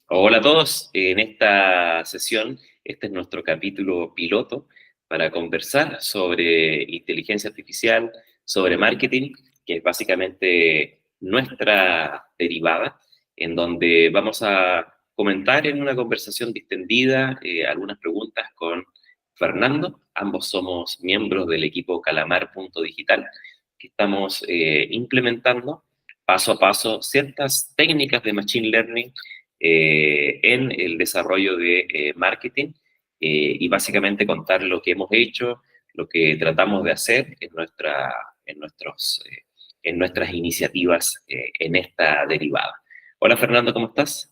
Hola a todos, en esta sesión, este es nuestro capítulo piloto para conversar sobre inteligencia artificial, sobre marketing, que es básicamente nuestra derivada, en donde vamos a comentar en una conversación distendida algunas preguntas con Fernando. Ambos somos miembros del equipo Calamar.digital, que estamos implementando paso a paso ciertas técnicas de Machine Learning en el desarrollo de marketing y básicamente contar lo que hemos hecho, lo que tratamos de hacer en, nuestros, en nuestras iniciativas en esta derivada. Hola Fernando, ¿cómo estás?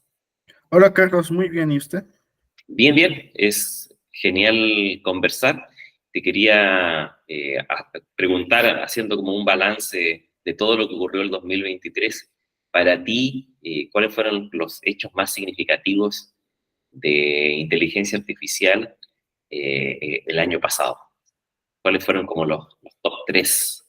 Hola Carlos, muy bien, ¿y usted? Bien, bien, es genial conversar. Te quería preguntar, haciendo como un balance de todo lo que ocurrió el 2023, para ti, ¿cuáles fueron los hechos más significativos de inteligencia artificial el año pasado? ¿Cuáles fueron como los top tres?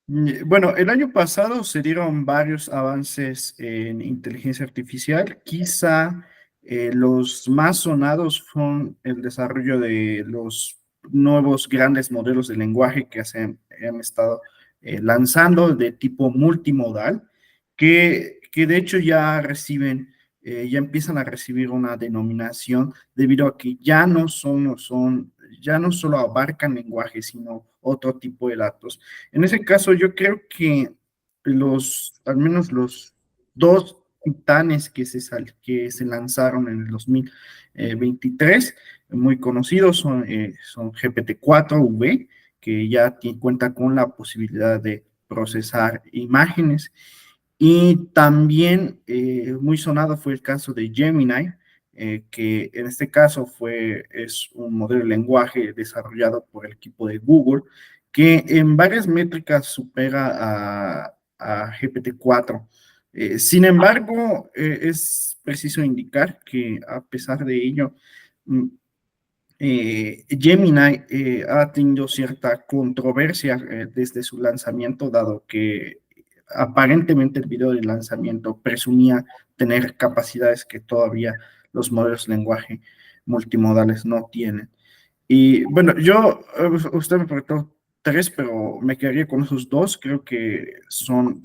Bueno, el año pasado se dieron varios avances en inteligencia artificial. Quizá los más sonados fueron el desarrollo de los nuevos grandes modelos de lenguaje que han estado lanzando de tipo multimodal, que de hecho ya empiezan a recibir una denominación debido a que ya no solo abarcan lenguaje, sino otro tipo de datos. En ese caso, yo creo que al menos los dos titanes que se lanzaron en el 2023, muy conocidos, son GPT-4V, que ya cuenta con la posibilidad de procesar imágenes. Y también muy sonado fue el caso de Gemini, que en este caso es un modelo de lenguaje desarrollado por el equipo de Google, que en varias métricas supera a GPT-4. Sin embargo, es preciso indicar que a pesar de ello, mm, Gemini ha tenido cierta controversia desde su lanzamiento, dado que aparentemente el video de lanzamiento presumía tener capacidades que todavía los modelos de lenguaje multimodales no tienen. Y bueno, usted me preguntó tres, pero me quedaría con esos dos. Creo que son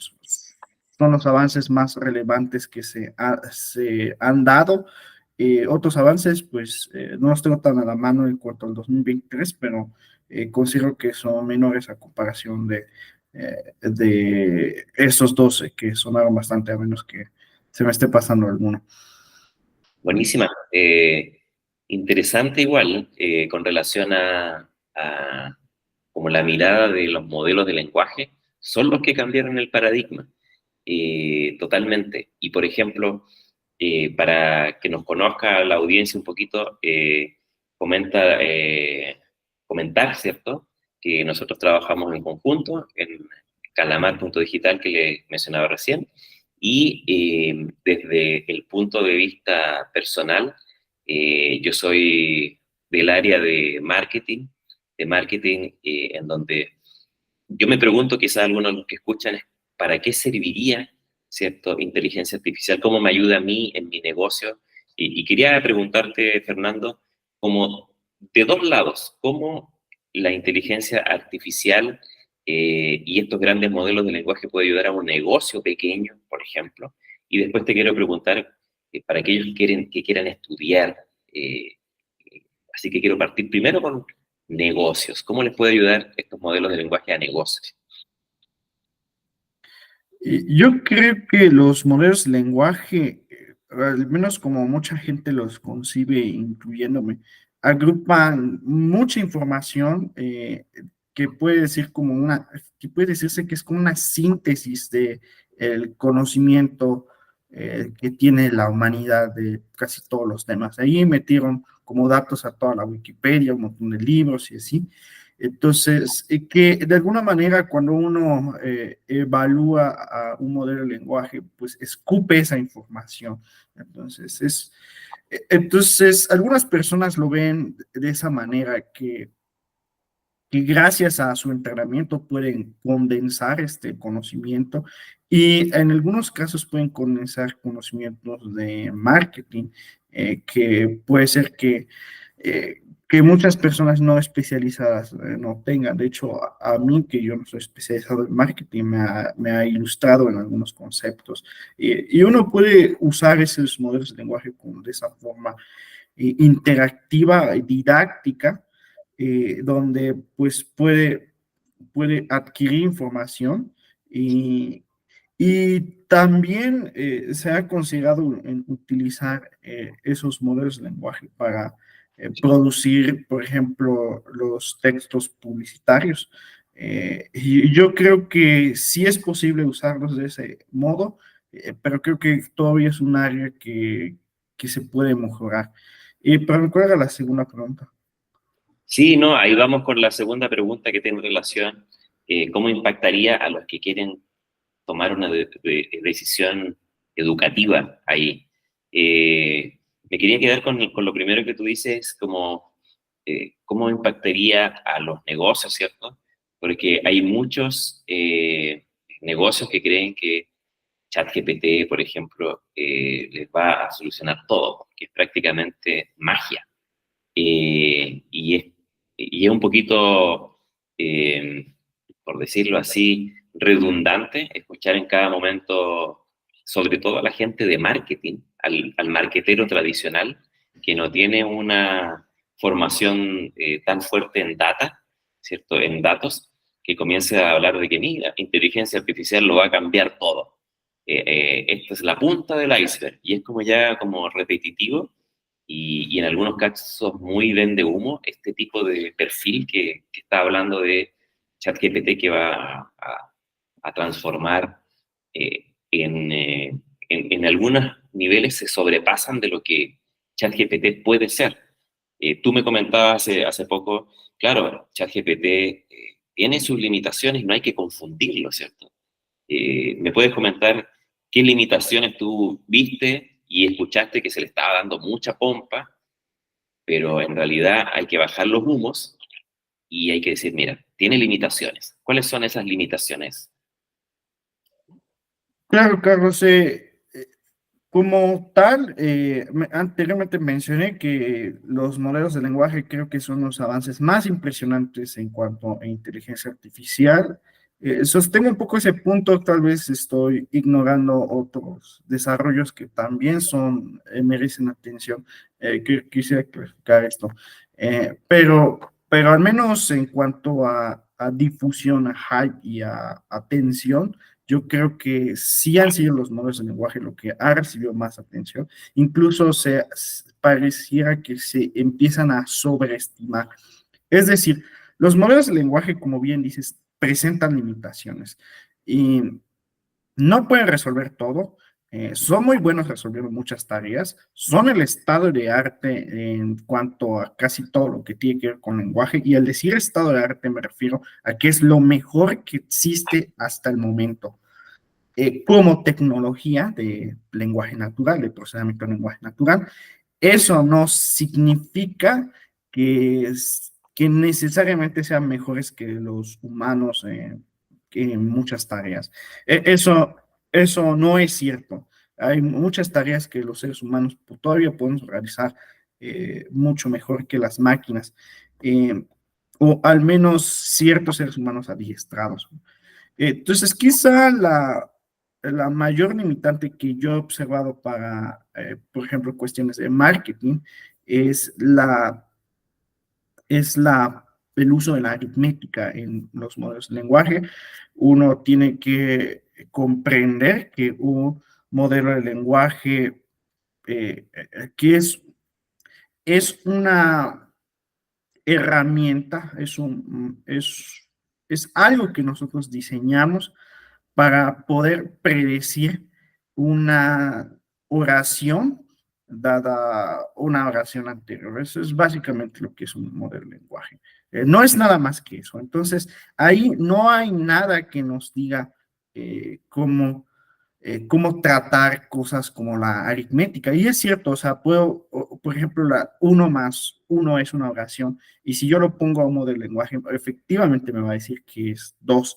los avances más relevantes que se han dado. Otros avances, pues no los tengo tan a la mano en cuanto al 2023, pero considero que son menores a comparación de esos 12 que sonaron bastante, a menos que se me esté pasando alguno. Buenísima. Interesante igual con relación a como la mirada de los modelos de lenguaje, son los que cambiaron el paradigma totalmente. Y por ejemplo, para que nos conozca la audiencia un poquito, comenta, comentar, ¿cierto? Que nosotros trabajamos en conjunto en Calamar.digital que le mencionaba recién, y desde el punto de vista personal, yo soy del área de marketing en donde yo me pregunto, quizás algunos de los que escuchan, es ¿para qué serviría, cierto, inteligencia artificial? ¿Cómo me ayuda a mí en mi negocio? Y quería preguntarte, Fernando, como de dos lados, ¿cómo la inteligencia artificial y estos grandes modelos de lenguaje puede ayudar a un negocio pequeño, por ejemplo? Y después te quiero preguntar, para aquellos que quieran estudiar, eh, así que quiero partir primero con negocios. ¿Cómo les puede ayudar estos modelos de lenguaje a negocios? Y yo creo que los modelos de lenguaje, al menos como mucha gente los concibe, incluyéndome, agrupan mucha información que puede decir que puede decirse que es como una síntesis de el conocimiento que tiene la humanidad de casi todos los temas. Ahí metieron como datos a toda la Wikipedia, un montón de libros y así. Entonces, que de alguna manera cuando uno evalúa a un modelo de lenguaje, pues escupe esa información. Entonces, algunas personas lo ven de esa manera, que que gracias a su entrenamiento pueden condensar este conocimiento y en algunos casos pueden condensar conocimientos de marketing, que puede ser que muchas personas no especializadas no tengan. De hecho, a mí, que yo no soy especializado en marketing, me ha ilustrado en algunos conceptos. Y uno puede usar esos modelos de lenguaje de esa forma interactiva y didáctica, donde pues puede adquirir información y, y también se ha considerado en utilizar esos modelos de lenguaje para producir, por ejemplo, los textos publicitarios. Y yo creo que sí es posible usarlos de ese modo, pero creo que todavía es un área que se puede mejorar. Pero ¿cuál era la segunda pregunta? Sí, no, ahí vamos con la segunda pregunta que tiene relación, ¿cómo impactaría a los que quieren tomar una decisión educativa ahí? Me quería quedar con lo primero que tú dices, como cómo impactaría a los negocios, ¿cierto? Porque hay muchos negocios que creen que ChatGPT, por ejemplo, les va a solucionar todo, que es prácticamente magia. Y es un poquito, eh, por decirlo así, redundante escuchar en cada momento, sobre todo a la gente de marketing, al marketero tradicional, que no tiene una formación tan fuerte en data, ¿cierto? En datos, que comience a hablar de que, mira, inteligencia artificial lo va a cambiar todo. Esta es la punta del iceberg, y es como ya como repetitivo y en algunos casos muy vende humo este tipo de perfil que está hablando de ChatGPT que va a transformar en algunos niveles se sobrepasan de lo que ChatGPT puede ser. Tú me comentabas hace poco, claro, ChatGPT tiene sus limitaciones, no hay que confundirlo, ¿cierto? ¿Me puedes comentar qué limitaciones tú viste y escuchaste que se le estaba dando mucha pompa, pero en realidad hay que bajar los humos y hay que decir, mira, tiene limitaciones? ¿Cuáles son esas limitaciones? Claro, Carlos, como tal, anteriormente mencioné que los modelos de lenguaje creo que son los avances más impresionantes en cuanto a inteligencia artificial. Sostengo un poco ese punto, tal vez estoy ignorando otros desarrollos que también merecen atención. Quisiera clarificar esto. Pero al menos en cuanto a difusión, a hype y a atención, yo creo que sí han sido los modelos de lenguaje lo que ha recibido más atención. Incluso pareciera que se empiezan a sobreestimar. Es decir, los modelos de lenguaje, como bien dices, presentan limitaciones y no pueden resolver todo. Son muy buenos resolviendo muchas tareas, son el estado de arte en cuanto a casi todo lo que tiene que ver con lenguaje, y al decir estado de arte me refiero a que es lo mejor que existe hasta el momento como tecnología de lenguaje natural, de procesamiento de lenguaje natural. Eso no significa que necesariamente sean mejores que los humanos en muchas tareas. Eso no es cierto. Hay muchas tareas que los seres humanos todavía podemos realizar mucho mejor que las máquinas, eh, o al menos ciertos seres humanos adiestrados. Entonces, quizá la mayor limitante que yo he observado para, por ejemplo, cuestiones de marketing es el uso de la aritmética en los modelos de lenguaje. Uno tiene que comprender que un modelo de lenguaje que es una herramienta, es algo que nosotros diseñamos para poder predecir una oración dada una oración anterior. Eso es básicamente lo que es un modelo de lenguaje. No es nada más que eso. Entonces, ahí no hay nada que nos diga cómo tratar cosas como la aritmética. Y es cierto, o sea, por ejemplo, la uno más uno es una oración, y si yo lo pongo a un modelo de lenguaje, efectivamente me va a decir que es dos,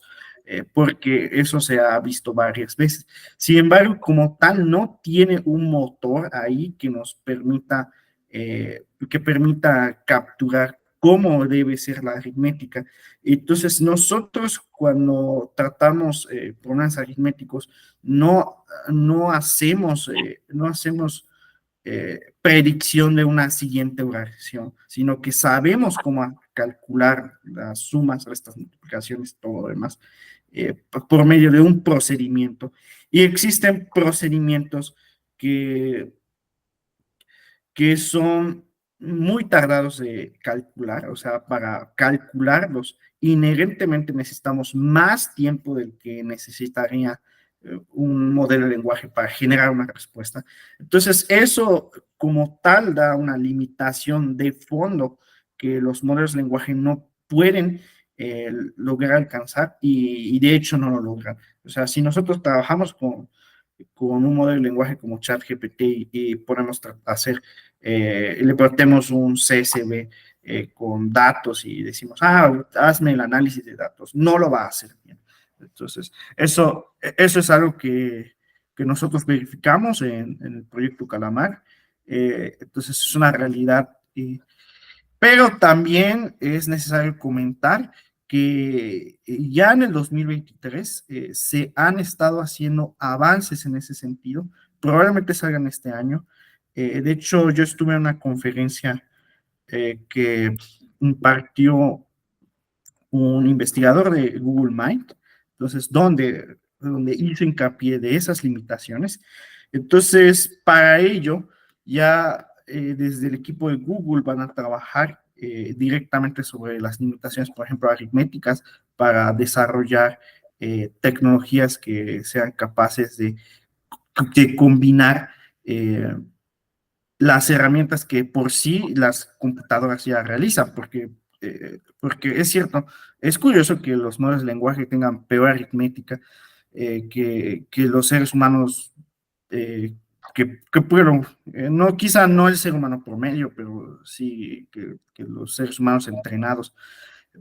porque eso se ha visto varias veces. Sin embargo, como tal, no tiene un motor ahí que nos permita, que permita capturar cómo debe ser la aritmética. Entonces, nosotros cuando tratamos problemas aritméticos, no hacemos predicción de una siguiente oración, sino que sabemos cómo calcular las sumas, restas, multiplicaciones, todo lo demás, por medio de un procedimiento. Y existen procedimientos que son muy tardados de calcular, o sea, para calcularlos, inherentemente necesitamos más tiempo del que necesitaría un modelo de lenguaje para generar una respuesta. Entonces, eso como tal da una limitación de fondo que los modelos de lenguaje no pueden lograr alcanzar y de hecho no lo logran. O sea, si nosotros trabajamos con un modelo de lenguaje como ChatGPT y podemos hacer, le planteamos un CSV con datos y decimos, hazme el análisis de datos, no lo va a hacer bien. Entonces, eso es algo que nosotros verificamos en el proyecto Calamar. Entonces, es una realidad. Pero también es necesario comentar que ya en el 2023 se han estado haciendo avances en ese sentido, probablemente salgan este año. De hecho, yo estuve en una conferencia que impartió un investigador de Google Mind, entonces, donde hizo hincapié de esas limitaciones. Entonces, para ello, ya desde el equipo de Google van a trabajar directamente sobre las limitaciones, por ejemplo, aritméticas, para desarrollar tecnologías que sean capaces de combinar las herramientas que por sí las computadoras ya realizan, porque es cierto, es curioso que los modelos de lenguaje tengan peor aritmética que los seres humanos, bueno, no, quizá no el ser humano promedio, pero sí que los seres humanos entrenados,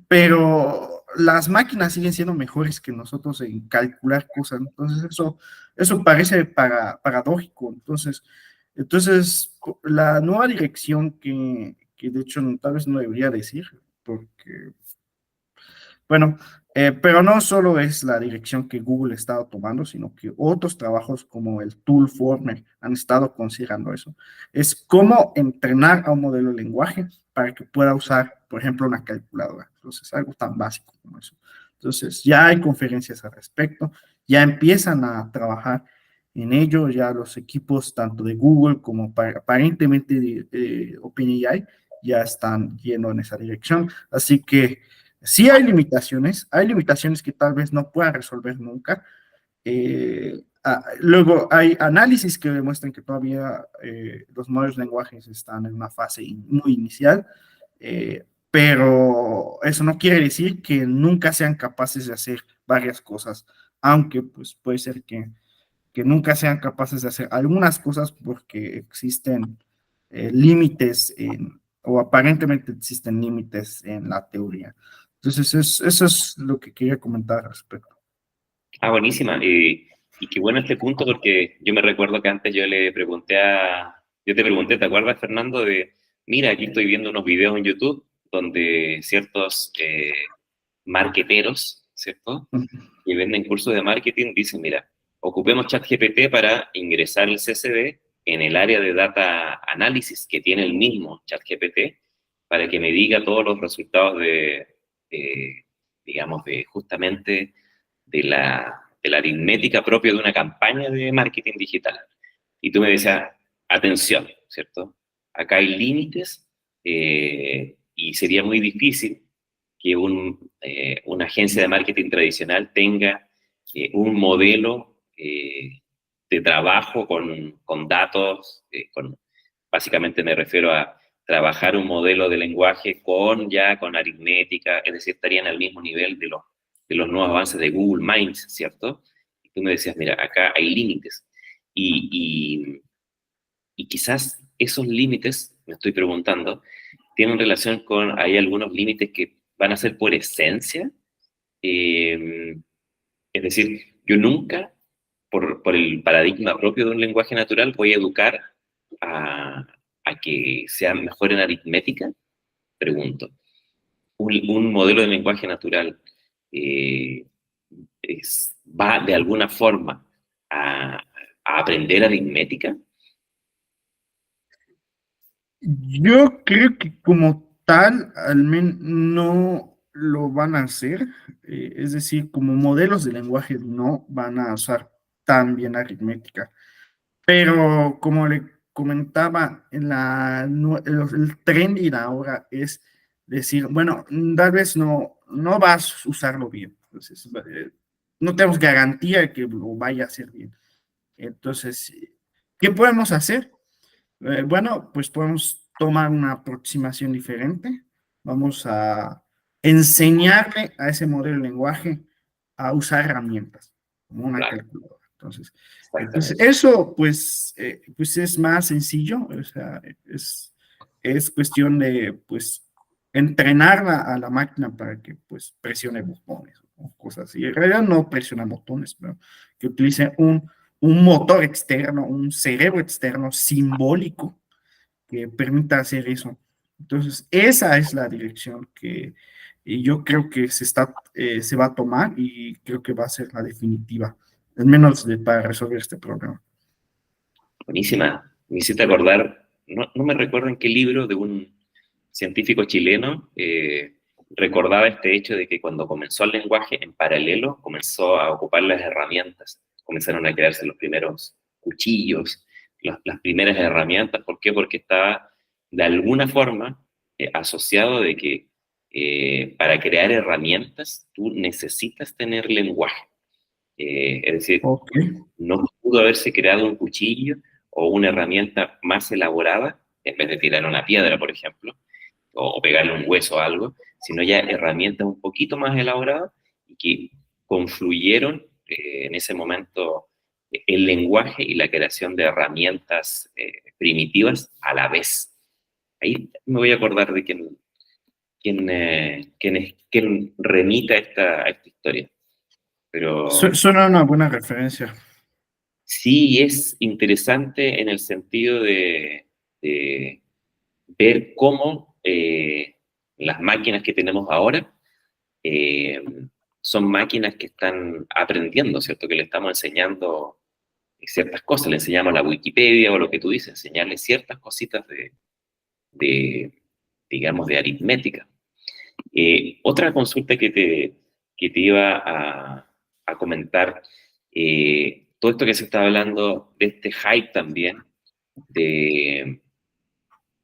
pero las máquinas siguen siendo mejores que nosotros en calcular cosas, entonces eso parece paradójico, entonces, la nueva dirección que de hecho tal vez no debería decir, porque bueno, pero no solo es la dirección que Google ha estado tomando, sino que otros trabajos como el Toolformer han estado considerando eso. Es cómo entrenar a un modelo de lenguaje para que pueda usar, por ejemplo, una calculadora. Entonces, algo tan básico como eso. Entonces, ya hay conferencias al respecto, ya empiezan a trabajar en ello, ya los equipos tanto de Google como aparentemente de OpenAI ya están yendo en esa dirección. Así que sí hay limitaciones que tal vez no puedan resolver nunca. Luego hay análisis que demuestran que todavía los modelos de lenguajes están en una fase muy inicial, pero eso no quiere decir que nunca sean capaces de hacer varias cosas, aunque pues puede ser que nunca sean capaces de hacer algunas cosas porque existen límites o aparentemente existen límites en la teoría. Entonces, eso es lo que quería comentar al respecto. Buenísima. Y qué bueno este punto porque yo me recuerdo que antes yo te pregunté, ¿te acuerdas, Fernando? Mira, aquí estoy viendo unos videos en YouTube donde ciertos marqueteros, ¿cierto? Que venden cursos de marketing, dicen, mira, ocupemos ChatGPT para ingresar el CSV en el área de data análisis que tiene el mismo ChatGPT para que me diga todos los resultados digamos, justamente de la aritmética propia de una campaña de marketing digital. Y tú me decías, atención, ¿cierto? Acá hay límites y sería muy difícil que una agencia de marketing tradicional tenga un modelo de trabajo con datos, básicamente me refiero a trabajar un modelo de lenguaje con aritmética, es decir, estarían al mismo nivel de los nuevos avances de Google Minds, ¿cierto? Y tú me decías, mira, acá hay límites. Y quizás esos límites, me estoy preguntando, tienen relación con, hay algunos límites que van a ser por esencia. Eh, es decir, yo nunca, por el paradigma propio de un lenguaje natural, voy a educar a, a que sean mejor en aritmética, pregunto. Un modelo de lenguaje natural eh, va de alguna forma a aprender aritmética. Yo creo que como tal, al menos no lo van a hacer, es decir, como modelos de lenguaje no van a usar tan bien aritmética. Pero como le comentaba, el trending ahora es decir, bueno, tal vez no vas a usarlo bien. Entonces, no tenemos garantía de que lo vaya a hacer bien. Entonces, ¿qué podemos hacer? Bueno, pues podemos tomar una aproximación diferente. Vamos a enseñarle a ese modelo de lenguaje a usar herramientas, como una Claro, calculadora. Entonces exactamente. eso pues es más sencillo, o sea, es cuestión de pues entrenarla a la máquina para que pues presione botones o cosas así. En realidad no presiona botones, pero que utilice un motor externo, un cerebro externo simbólico que permita hacer eso. Entonces, esa es la dirección que yo creo que se va a tomar y creo que va a ser la definitiva, al menos para resolver este problema. Buenísima. Me hiciste acordar, no me recuerdo en qué libro de un científico chileno recordaba este hecho de que cuando comenzó el lenguaje, en paralelo comenzó a ocupar las herramientas. Comenzaron a crearse los primeros cuchillos, las primeras herramientas. ¿Por qué? Porque estaba de alguna forma asociado de que para crear herramientas tú necesitas tener lenguaje. Es decir, Ok, no pudo haberse creado un cuchillo o una herramienta más elaborada, en vez de tirar una piedra, por ejemplo, o pegarle un hueso o algo, sino ya herramientas un poquito más elaboradas y que confluyeron en ese momento el lenguaje y la creación de herramientas primitivas a la vez. Ahí me voy a acordar de quién remita a esta historia. Pero Suena una buena referencia. sí es interesante en el sentido de ver cómo las máquinas que tenemos ahora eh, son máquinas que están aprendiendo, ¿cierto? Que le estamos enseñando ciertas cosas, le enseñamos la Wikipedia o lo que tú dices, enseñarle ciertas cositas de digamos, de aritmética. Otra consulta que te iba a comentar, todo esto que se está hablando de este hype también, de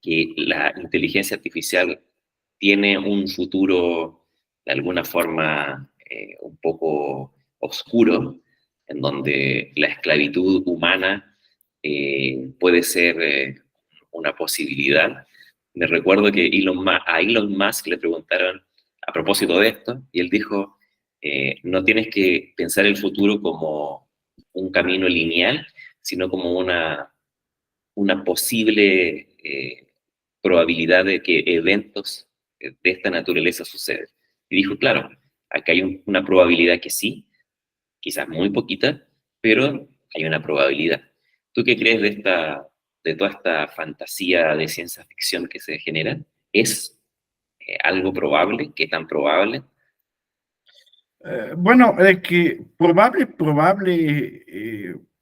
que la inteligencia artificial tiene un futuro de alguna forma un poco oscuro, en donde la esclavitud humana puede ser una posibilidad. Me recuerdo que a Elon Musk le preguntaron a propósito de esto, y él dijo, no tienes que pensar el futuro como un camino lineal, sino como una posible probabilidad de que eventos de esta naturaleza sucedan. Y dijo, claro, acá hay una probabilidad que sí, quizás muy poquita, pero hay una probabilidad. ¿Tú qué crees de toda esta fantasía de ciencia ficción que se genera? ¿Es algo probable? ¿Qué tan probable? Bueno, que probable,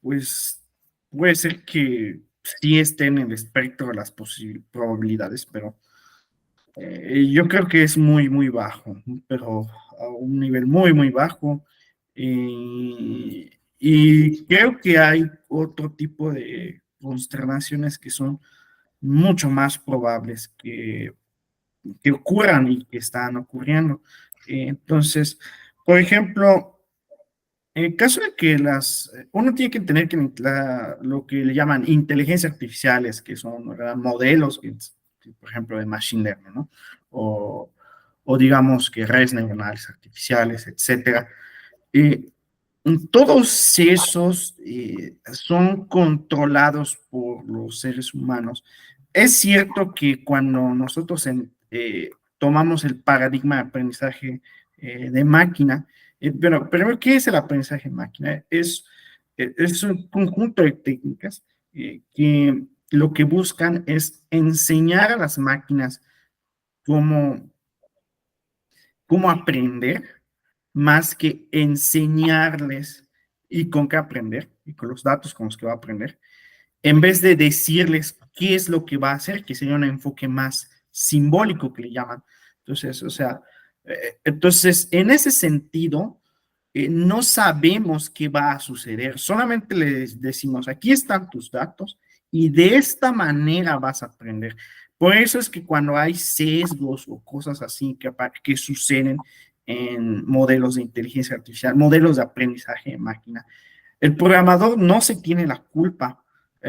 pues puede ser que sí esté en el espectro de las probabilidades, pero yo creo que es muy bajo, pero a un nivel muy bajo. Y creo que hay otro tipo de consternaciones que son mucho más probables que ocurran y que están ocurriendo. Entonces, por ejemplo, en el caso de que uno tiene que entender que lo que le llaman inteligencias artificiales, que son, ¿verdad?, modelos, por ejemplo, de machine learning, ¿no? O digamos que redes neuronales artificiales, etcétera. todos esos son controlados por los seres humanos. Es cierto que cuando nosotros tomamos el paradigma de aprendizaje de máquina, pero ¿qué es el aprendizaje de máquina? Es un conjunto de técnicas que lo que buscan es enseñar a las máquinas cómo, cómo aprender más que enseñarles y con qué aprender y con los datos con los que va a aprender, en vez de decirles qué es lo que va a hacer, que sería un enfoque más simbólico que le llaman. Entonces, o sea, entonces, en ese sentido, no sabemos qué va a suceder, solamente les decimos, aquí están tus datos y de esta manera vas a aprender. Por eso es que cuando hay sesgos o cosas así que suceden en modelos de inteligencia artificial, modelos de aprendizaje de máquina, el programador no se tiene la culpa.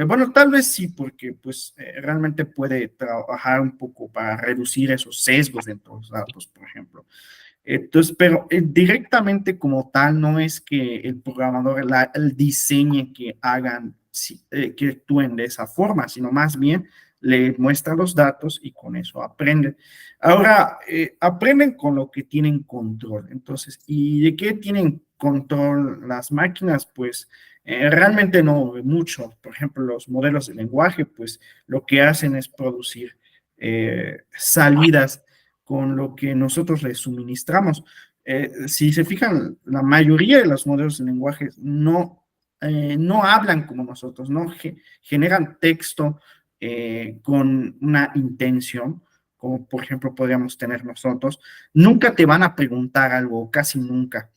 Bueno, tal vez sí, porque pues realmente puede trabajar un poco para reducir esos sesgos dentro de los datos, por ejemplo. Entonces, pero directamente como tal, no es que el programador el diseñe que hagan, que actúen de esa forma, sino más bien le muestra los datos y con eso aprenden. Ahora, aprenden con lo que tienen control. Entonces, ¿y de qué tienen control las máquinas? Pues realmente no mucho. Por ejemplo, los modelos de lenguaje, pues lo que hacen es producir salidas con lo que nosotros les suministramos. Si se fijan, la mayoría de los modelos de lenguaje no hablan como nosotros, no generan texto con una intención, como por ejemplo podríamos tener nosotros. Nunca te van a preguntar algo, casi nunca.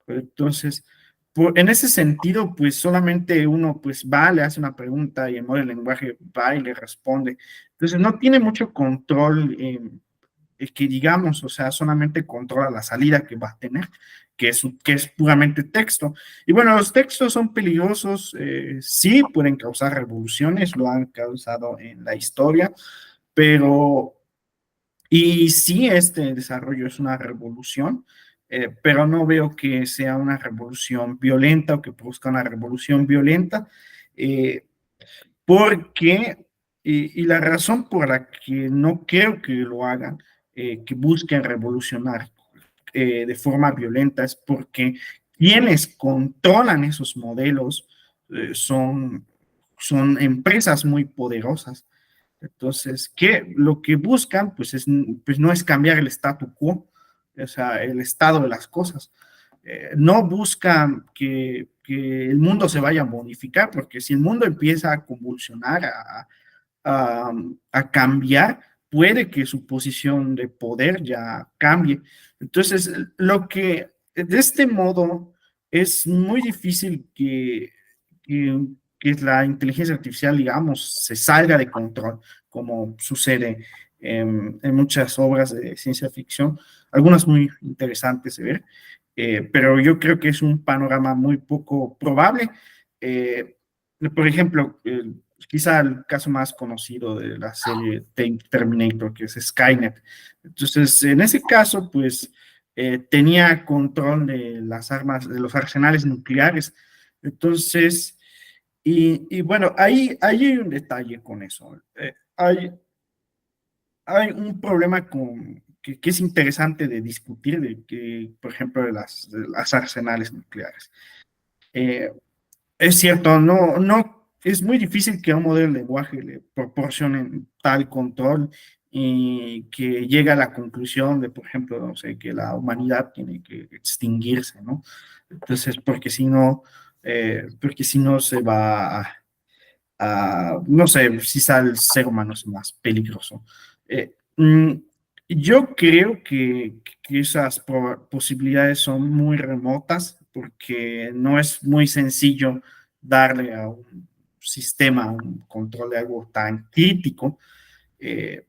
Entonces, en ese sentido, pues solamente uno pues va, le hace una pregunta y el modelo de lenguaje va y le responde. Entonces, no tiene mucho control que digamos, o sea, solamente controla la salida que va a tener, que es puramente texto. Y bueno, los textos son peligrosos, sí pueden causar revoluciones, lo han causado en la historia, pero, y sí, este desarrollo es una revolución, pero no veo que sea una revolución violenta o que produzca una revolución violenta, eh, porque, y la razón por la que no creo que lo hagan, que busquen revolucionar de forma violenta, es porque quienes controlan esos modelos son empresas muy poderosas. Entonces, lo que buscan, pues, pues no es cambiar el statu quo, o sea, el estado de las cosas. No buscan que el mundo se vaya a modificar, porque si el mundo empieza a convulsionar, a, a cambiar, puede que su posición de poder ya cambie. Entonces, lo que de este modo es muy difícil que la inteligencia artificial, digamos, se salga de control, como sucede en muchas obras de ciencia ficción, algunas muy interesantes de ver, pero yo creo que es un panorama muy poco probable. Eh, por ejemplo, quizá el caso más conocido de la serie Terminator, que es Skynet. Entonces, en ese caso, pues tenía control de las armas, de los arsenales nucleares. Entonces, y bueno, ahí hay un detalle con eso. Hay un problema que es interesante de discutir, de que, por ejemplo, de las arsenales nucleares. Eh, es cierto, es muy difícil que a un modelo de lenguaje le proporcionen tal control y que llegue a la conclusión de, por ejemplo, no sé, que la humanidad tiene que extinguirse, ¿no? Entonces, porque si no se va no sé, si sale el ser humano es más peligroso. Yo creo que esas posibilidades son muy remotas porque no es muy sencillo darle a un sistema un control de algo tan crítico. eh,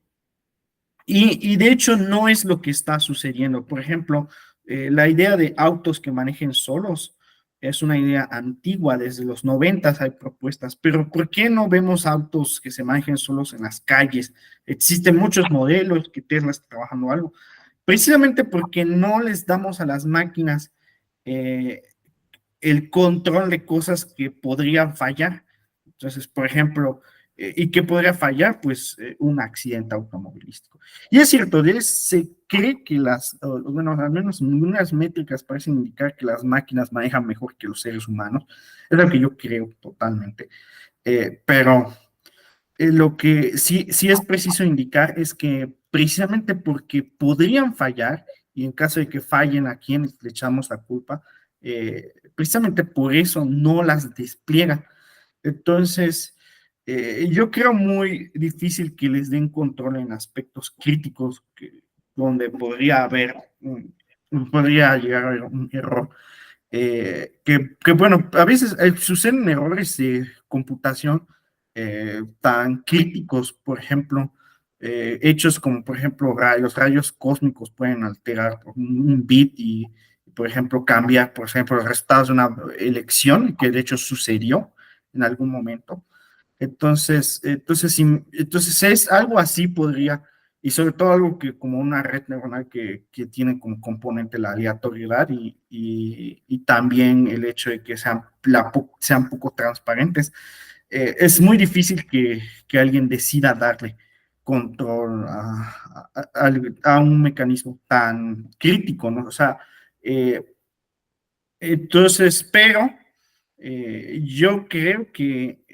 y de hecho no es lo que está sucediendo. Por ejemplo, la idea de autos que manejen solos es una idea antigua, desde los 90 hay propuestas, pero ¿por qué no vemos autos que se manejen solos en las calles? Existen muchos modelos que Tesla está trabajando algo, precisamente porque no les damos a las máquinas eh, el control de cosas que podrían fallar. Entonces, por ejemplo, ¿y qué podría fallar? Pues un accidente automovilístico. Y es cierto, se cree que bueno, al menos unas métricas parecen indicar que las máquinas manejan mejor que los seres humanos. Es lo que yo creo totalmente. Pero lo que sí es preciso indicar es que precisamente porque podrían fallar, y en caso de que fallen a quienes le echamos la culpa, precisamente por eso no las despliegan. Entonces, yo creo muy difícil que les den control en aspectos críticos donde podría llegar a haber un error. Bueno, a veces suceden errores de computación tan críticos, por ejemplo, hechos como, por ejemplo, los rayos cósmicos pueden alterar un bit y, por ejemplo, cambiar, por ejemplo, los resultados de una elección que de hecho sucedió en algún momento. Entonces es algo así podría, y sobre todo algo que como una red neuronal que tiene como componente la aleatoriedad y también el hecho de que sean poco transparentes, es muy difícil que alguien decida darle control a un mecanismo tan crítico, ¿no? O sea, eh, entonces, pero yo creo que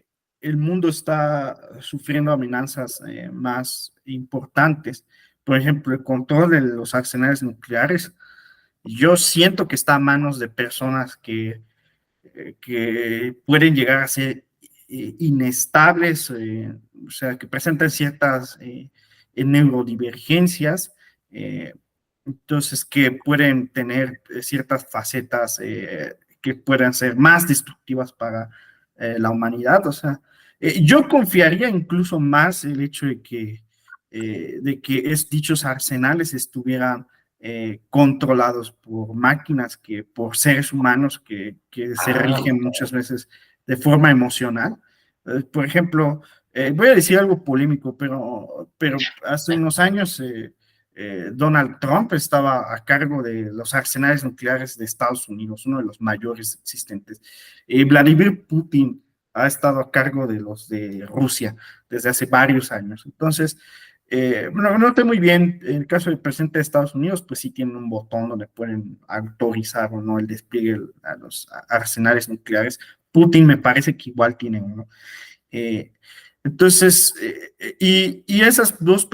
el mundo está sufriendo amenazas más importantes. Por ejemplo, el control de los arsenales nucleares. Yo siento que está a manos de personas que pueden llegar a ser inestables, o sea, que presentan ciertas neurodivergencias, eh, entonces que pueden tener ciertas facetas que puedan ser más destructivas para la humanidad. O sea, yo confiaría incluso más el hecho de que dichos arsenales estuvieran controlados por máquinas que por seres humanos que se Ah, rigen muchas veces de forma emocional. Por ejemplo, voy a decir algo polémico, pero hace unos años Donald Trump estaba a cargo de los arsenales nucleares de Estados Unidos, uno de los mayores existentes. Vladimir Putin ha estado a cargo de los de Rusia desde hace varios años. Entonces, bueno, no estoy muy bien. En el caso del presidente de Estados Unidos, pues sí tienen un botón donde pueden autorizar o no el despliegue a los arsenales nucleares. Putin me parece que igual tiene uno. Eh, entonces, y esas dos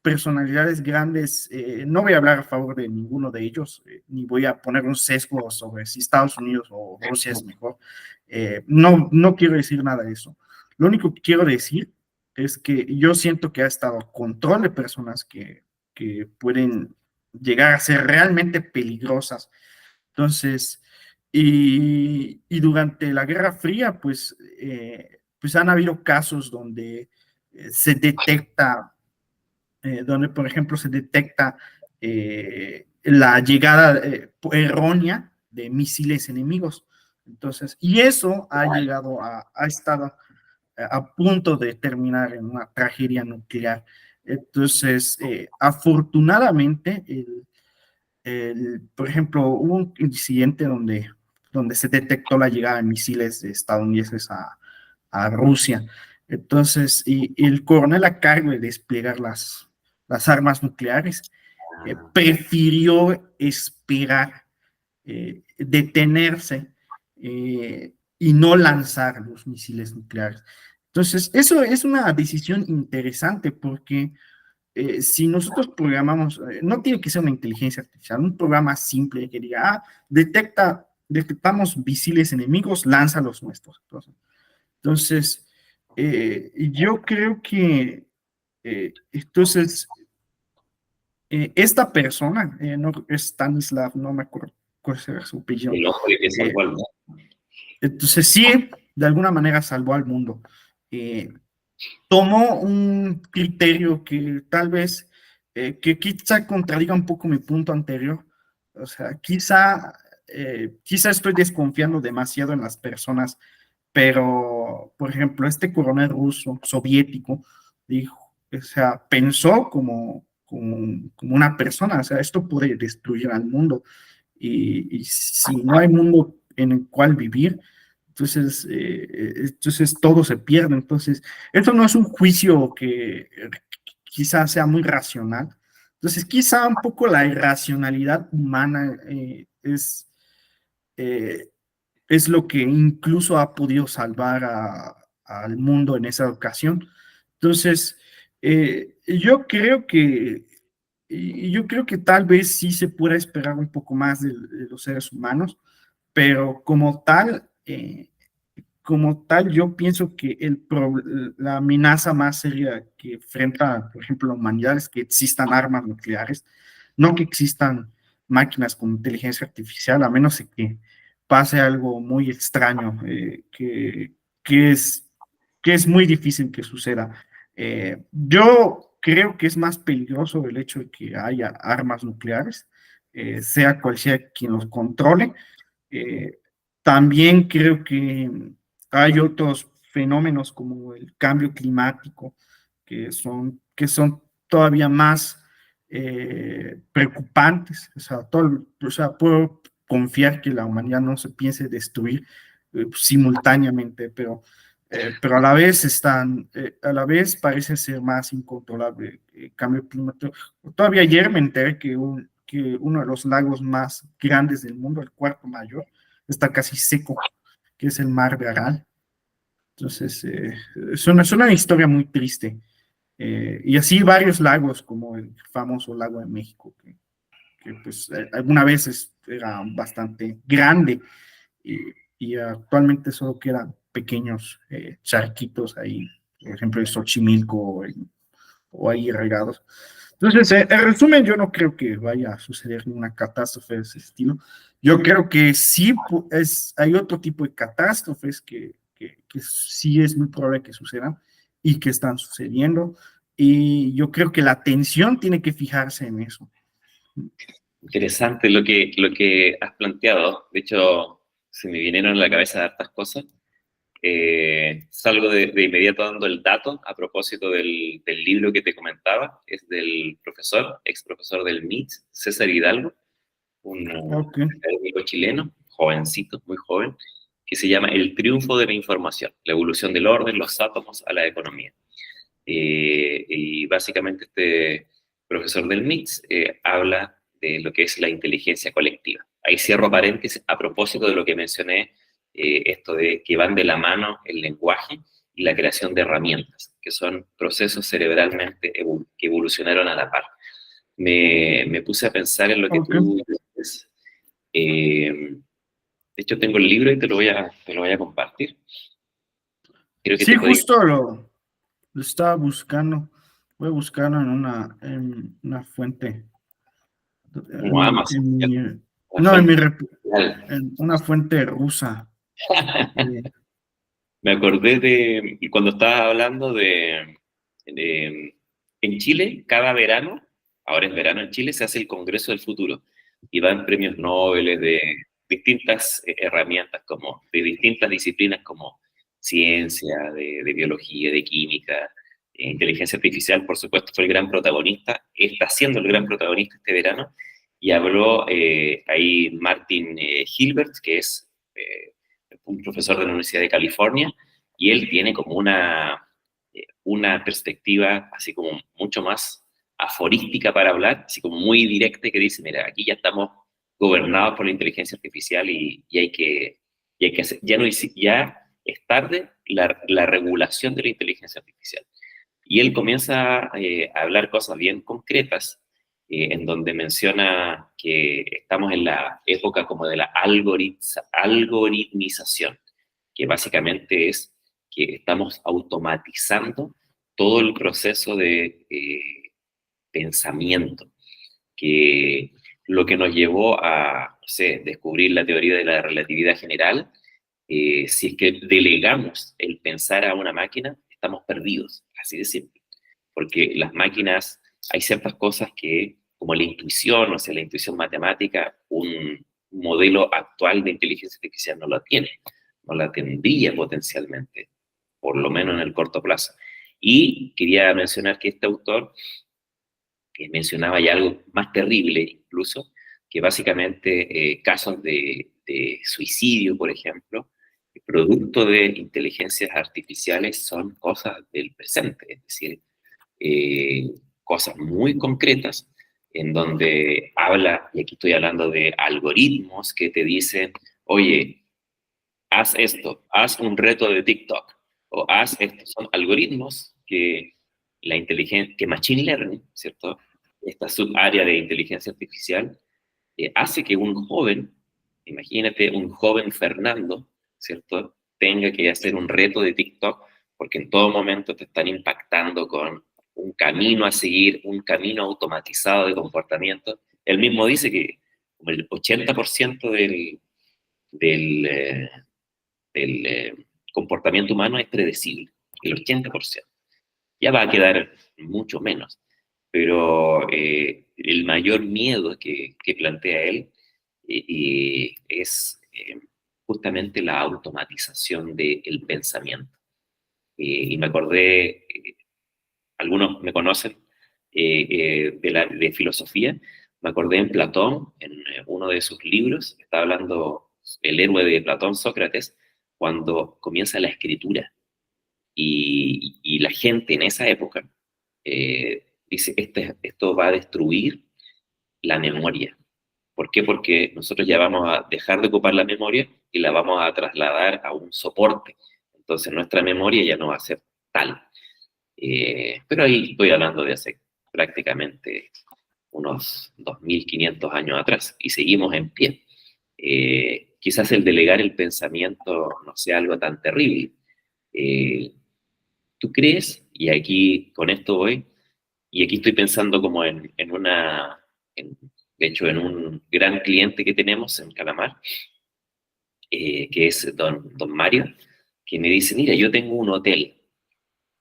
personalidades grandes, no voy a hablar a favor de ninguno de ellos, ni voy a poner un sesgo sobre si Estados Unidos o Rusia es mejor. No quiero decir nada de eso. Lo único que quiero decir es que yo siento que ha estado control de personas que pueden llegar a ser realmente peligrosas. Entonces, y durante la Guerra Fría, pues han habido casos donde se detecta, donde por ejemplo se detecta la llegada errónea de misiles enemigos. Entonces, y eso ha estado a punto de terminar en una tragedia nuclear. Entonces, afortunadamente, por ejemplo, hubo un incidente donde se detectó la llegada de misiles estadounidenses a Rusia. Entonces, y el coronel a cargo de desplegar las armas nucleares prefirió esperar, detenerse y no lanzar los misiles nucleares. Entonces, eso es una decisión interesante porque si nosotros programamos, no tiene que ser una inteligencia artificial, un programa simple que diga, detectamos misiles enemigos, lanza los nuestros. Entonces, yo creo que esta persona, no, Stanislav, no me acuerdo cuál es su apellido, el hombre que eh, salvó al mundo. entonces sí, de alguna manera salvó al mundo. Eh, Tomó un criterio que tal vez, que quizá contradiga un poco mi punto anterior. O sea, quizá estoy desconfiando demasiado en las personas, pero, por ejemplo, este coronel ruso, soviético, dijo, o sea, pensó como una persona, o sea, esto puede destruir al mundo. Y si no hay mundo en el cual vivir. Entonces todo se pierde. Entonces, esto no es un juicio que quizás sea muy racional. Entonces, quizá un poco la irracionalidad humana eh, es lo que incluso ha podido salvar al mundo en esa ocasión. Entonces, yo creo que tal vez sí se pueda esperar un poco más de los seres humanos, pero como tal, yo pienso que la amenaza más seria que enfrenta, por ejemplo, la humanidad es que existan armas nucleares, no que existan máquinas con inteligencia artificial, a menos de que pase algo muy extraño, que es, que es muy difícil que suceda. Yo creo que es más peligroso el hecho de que haya armas nucleares, sea cual sea quien los controle. eh, También creo que hay otros fenómenos como el cambio climático que son todavía más preocupantes. O sea, puedo confiar que la humanidad no se piense destruir simultáneamente, pero a la vez parece ser más incontrolable el cambio climático. Todavía ayer me enteré que uno de los lagos más grandes del mundo, el cuarto mayor, está casi seco, que es el mar de Aral. Entonces, es una historia muy triste. Y así varios lagos, como el famoso lago de México, que pues alguna vez era bastante grande y, y actualmente solo quedan pequeños charquitos ahí, por ejemplo, en Xochimilco o ahí regados. Entonces, en resumen, yo no creo que vaya a suceder una catástrofe de ese estilo. Yo creo que sí hay otro tipo de catástrofes que sí es muy probable que sucedan y que están sucediendo. Y yo creo que la atención tiene que fijarse en eso. Interesante lo que has planteado. De hecho, se me vinieron a la cabeza hartas cosas. Salgo de inmediato dando el dato a propósito del libro que te comentaba. Es del profesor, ex profesor del MIT, César Hidalgo, un Ok, académico chileno, jovencito, muy joven, que se llama El triunfo de la información, la evolución del orden, los átomos a la economía. Y básicamente este profesor del MIT habla de lo que es la inteligencia colectiva. Ahí cierro paréntesis a propósito de lo que mencioné, esto de que van de la mano el lenguaje y la creación de herramientas, que son procesos cerebralmente que evolucionaron a la par. Me puse a pensar en lo que ok. tú dices. De hecho, tengo el libro y te lo voy a compartir. Creo que Sí, te puede... justo lo estaba buscando. Voy a buscarlo en una fuente. Como Amazon. La No, fuente. en una fuente rusa. Eh, Me acordé de cuando estabas hablando de- en Chile, cada verano, ahora es verano en Chile, se hace el Congreso del Futuro y dan premios Nobel de distintas herramientas, como de distintas disciplinas como ciencia, de biología, de química, inteligencia artificial, por supuesto, fue el gran protagonista, está siendo el gran protagonista este verano y habló ahí Martin Hilbert, que es un profesor de la Universidad de California, y él tiene como una perspectiva así como mucho más aforística para hablar, así como muy directa, que dice, mira, aquí ya estamos gobernados por la inteligencia artificial y hay que hacer, ya, no, ya es tarde la regulación de la inteligencia artificial. Y él comienza a hablar cosas bien concretas, en donde menciona que estamos en la época como de la algoritmización, que básicamente es que estamos automatizando todo el proceso de pensamiento, que lo que nos llevó a, no sé, descubrir la teoría de la relatividad general, si es que delegamos el pensar a una máquina, estamos perdidos, así de simple. Porque las máquinas, hay ciertas cosas que, como la intuición, o sea, la intuición matemática, un modelo actual de inteligencia artificial no la tiene, no la tendría potencialmente, por lo menos en el corto plazo. Y quería mencionar que este autor mencionaba ya algo más terrible incluso, que básicamente casos de suicidio, por ejemplo, producto de inteligencias artificiales son cosas del presente, es decir, eh, cosas muy concretas en donde habla, y aquí estoy hablando de algoritmos que te dicen, oye, haz esto, haz un reto de TikTok, o haz esto. Son algoritmos que la inteligencia, que Machine Learning, ¿cierto? Esta subárea de inteligencia artificial hace que un joven, imagínate un joven Fernando, ¿cierto? Tenga que hacer un reto de TikTok porque en todo momento te están impactando con un camino a seguir, un camino automatizado de comportamiento. Él mismo dice que como el 80% del, del comportamiento humano es predecible, el 80%. Ya va a quedar mucho menos, pero el mayor miedo que plantea él es justamente la automatización del pensamiento. Y me acordé, algunos me conocen de filosofía, me acordé en Platón, en uno de sus libros, está hablando el héroe de Platón, Sócrates, cuando comienza la escritura. Y la gente en esa época dice, esto va a destruir la memoria. ¿Por qué? Porque nosotros ya vamos a dejar de ocupar la memoria y la vamos a trasladar a un soporte. Entonces nuestra memoria ya no va a ser tal. Pero ahí estoy hablando de hace prácticamente unos 2500 años atrás y seguimos en pie. Quizás el delegar el pensamiento no sea algo tan terrible. Eh, ¿Tú crees? Y aquí con esto voy, y aquí estoy pensando como en una, de hecho, en un gran cliente que tenemos en Calamar, que es don Mario, que me dice, mira, yo tengo un hotel,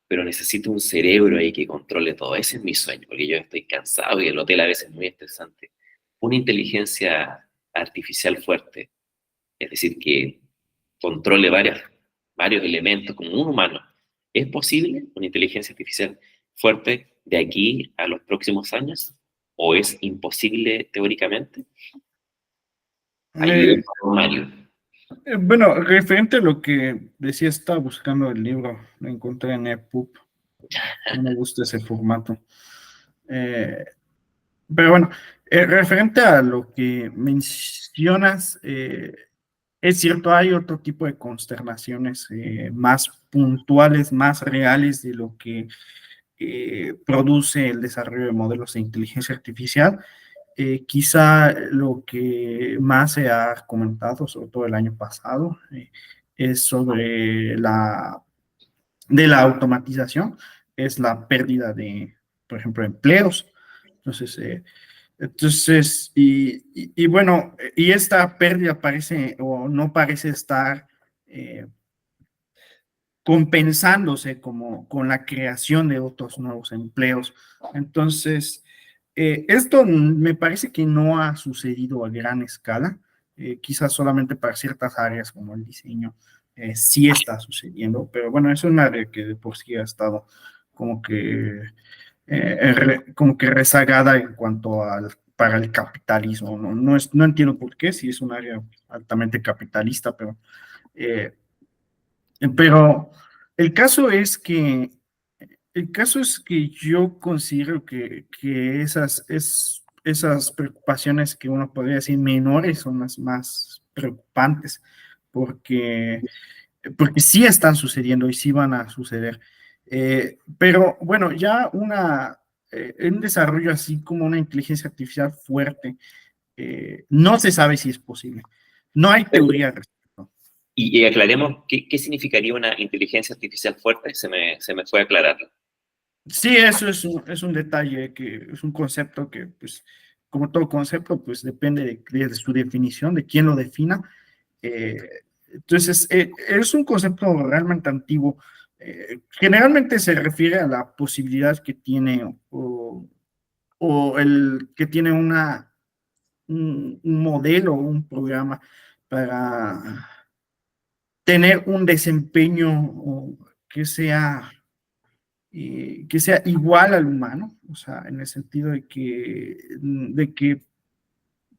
pero necesito un cerebro ahí que controle todo. Ese es mi sueño, porque yo estoy cansado y el hotel a veces es muy estresante. Una inteligencia artificial fuerte, es decir, que controle varios elementos como un humano. ¿Es posible una inteligencia artificial fuerte de aquí a los próximos años? ¿O es imposible teóricamente? Ayúdame, Eh, Mario. bueno, referente a lo que decía, estaba buscando el libro, lo encontré en EPUB, no me gusta ese formato. Eh, pero bueno, referente a lo que mencionas, es cierto, hay otro tipo de consternaciones más puntuales, más reales de lo que produce el desarrollo de modelos de inteligencia artificial. Quizá lo que más se ha comentado, sobre todo el año pasado, es sobre de la automatización, es la pérdida de, por ejemplo, empleos. Entonces, y bueno, y esta pérdida parece o no parece estar eh, compensándose como con la creación de otros nuevos empleos. Entonces, esto me parece que no ha sucedido a gran escala, quizás solamente para ciertas áreas como el diseño, sí está sucediendo, pero bueno, es un área que de por sí ha estado como que, como que rezagada en cuanto al para el capitalismo. No entiendo por qué, si es un área altamente capitalista, eh, pero el caso es que, el caso es que yo considero que esas preocupaciones que uno podría decir menores son las más preocupantes, porque, porque sí están sucediendo y sí van a suceder. Pero bueno, ya un desarrollo así como una inteligencia artificial fuerte, no se sabe si es posible. No hay teoría al respecto. Y aclaremos qué significaría una inteligencia artificial fuerte, se me fue a aclararlo. Sí, eso es un detalle, que es un concepto que, pues, como todo concepto, pues depende de su definición, de quién lo defina. Eh, entonces, es un concepto realmente antiguo. Generalmente se refiere a la posibilidad que tiene o el que tiene un modelo, un programa para tener un desempeño que sea igual al humano, o sea, en el sentido de que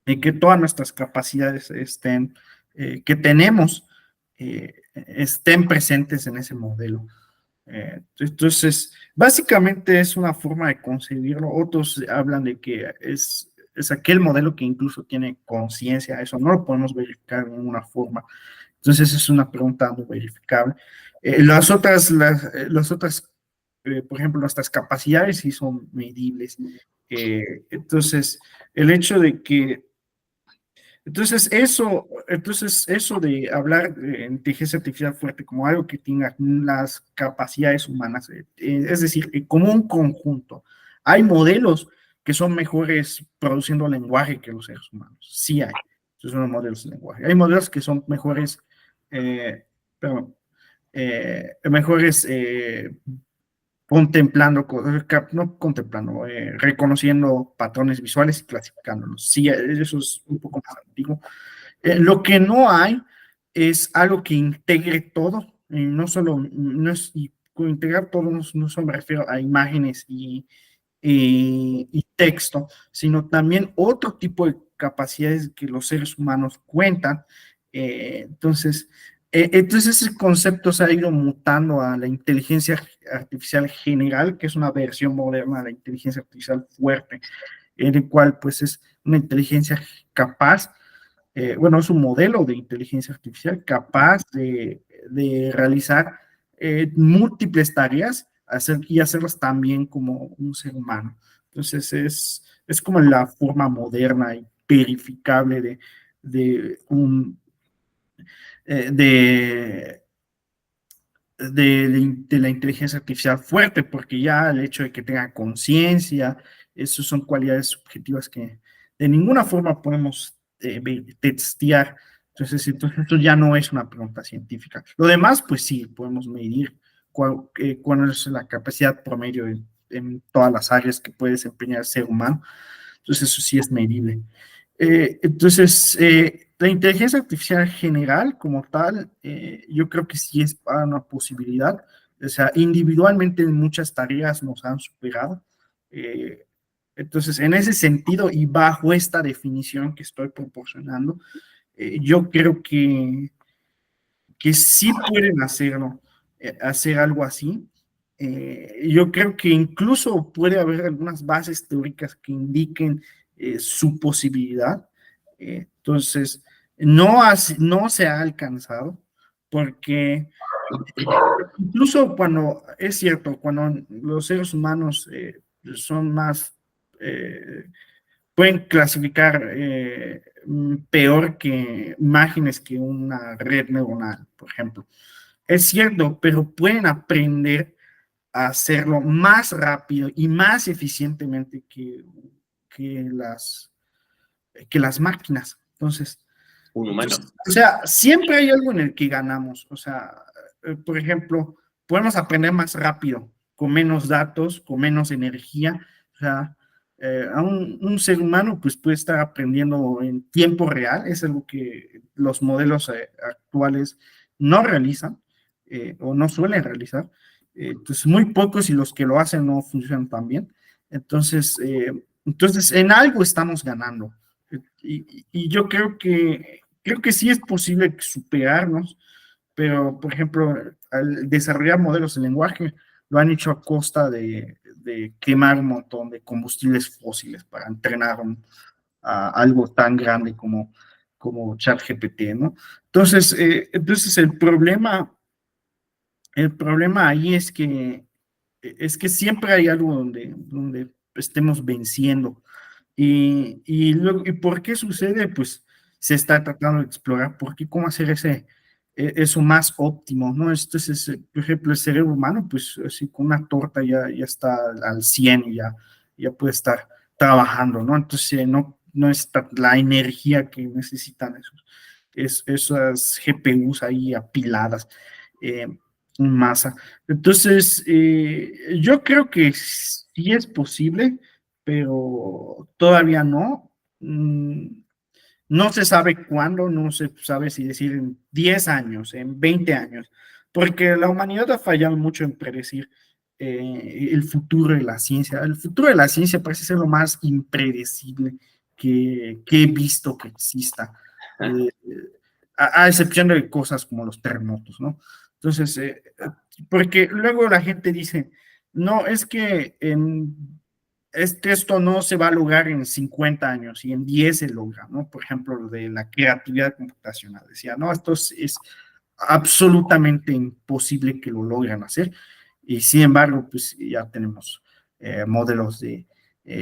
de que todas nuestras capacidades que tenemos estén presentes en ese modelo. Entonces, básicamente es una forma de concebirlo. Otros hablan de que es aquel modelo que incluso tiene conciencia. Eso no lo podemos verificar de ninguna forma. Entonces, es una pregunta no verificable. Las otras por ejemplo, nuestras capacidades sí son medibles. Entonces, el hecho de que entonces eso de hablar de inteligencia artificial fuerte como algo que tenga las capacidades humanas, es decir, como un conjunto. Hay modelos que son mejores produciendo lenguaje que los seres humanos. Sí hay. Esos son los modelos de lenguaje. Hay modelos que son mejores, perdón, mejores contemplando, no contemplando, reconociendo patrones visuales y clasificándolos. Sí, eso es un poco más antiguo. Lo que no hay es algo que integre todo, no solo, no es, y con integrar todo no solo me refiero a imágenes y texto, sino también otro tipo de capacidades que los seres humanos cuentan. Entonces ese concepto se ha ido mutando a la inteligencia artificial general, que es una versión moderna de la inteligencia artificial fuerte, en el cual pues es una inteligencia capaz, bueno, es un modelo de inteligencia artificial capaz de realizar múltiples tareas y hacerlas también como un ser humano. Entonces es como la forma moderna y verificable de un eh, de, de la inteligencia artificial fuerte, porque ya el hecho de que tenga conciencia, eso son cualidades subjetivas que de ninguna forma podemos testear. Entonces, esto ya no es una pregunta científica. Lo demás, pues sí, podemos medir cuál es la capacidad promedio en todas las áreas que puede desempeñar el ser humano. Entonces, eso sí es medible. La inteligencia artificial general como tal, yo creo que sí es para una posibilidad. O sea, individualmente en muchas tareas nos han superado. Eh, entonces, en ese sentido y bajo esta definición que estoy proporcionando, yo creo que sí pueden hacerlo, hacer algo así. Yo creo que incluso puede haber algunas bases teóricas que indiquen su posibilidad. Entonces, no se ha alcanzado porque incluso cuando, es cierto, cuando los seres humanos son más, eh, pueden clasificar peor que imágenes que una red neuronal, por ejemplo. Es cierto, pero pueden aprender a hacerlo más rápido y más eficientemente que las, que las máquinas. Un humano. O sea, siempre hay algo en el que ganamos. O sea, por ejemplo, podemos aprender más rápido, con menos datos, con menos energía. O sea, a un ser humano pues puede estar aprendiendo en tiempo real, es algo que los modelos actuales no realizan o no suelen realizar. Entonces, muy pocos y los que lo hacen no funcionan tan bien. Entonces en algo estamos ganando. Y yo creo que sí es posible superarnos, pero, por ejemplo, al desarrollar modelos de lenguaje, lo han hecho a costa de quemar un montón de combustibles fósiles para entrenar a algo tan grande como ChatGPT, ¿no? Entonces el problema ahí es que siempre hay algo donde estemos venciendo. ¿Y por qué sucede? Pues se está tratando de explorar por qué, cómo hacer eso más óptimo, ¿no? Entonces, por ejemplo, el cerebro humano, pues así con una torta ya está al 100 y ya puede estar trabajando, ¿no? Entonces, no está la energía que necesitan esas GPUs ahí apiladas eh, en masa. Entonces, yo creo que sí es posible, pero todavía no. No se sabe cuándo, no se sabe si decir en 10 años, en 20 años, porque la humanidad ha fallado mucho en predecir el futuro de la ciencia. El futuro de la ciencia parece ser lo más impredecible que he visto que exista, eh, a excepción de cosas como los terremotos, ¿no? Entonces, porque luego la gente dice, no, es que esto no se va a lograr en 50 años y en 10 se logra, ¿no? Por ejemplo, lo de la creatividad computacional. Decía, no, esto es absolutamente imposible que lo logren hacer. Y sin embargo, pues ya tenemos modelos de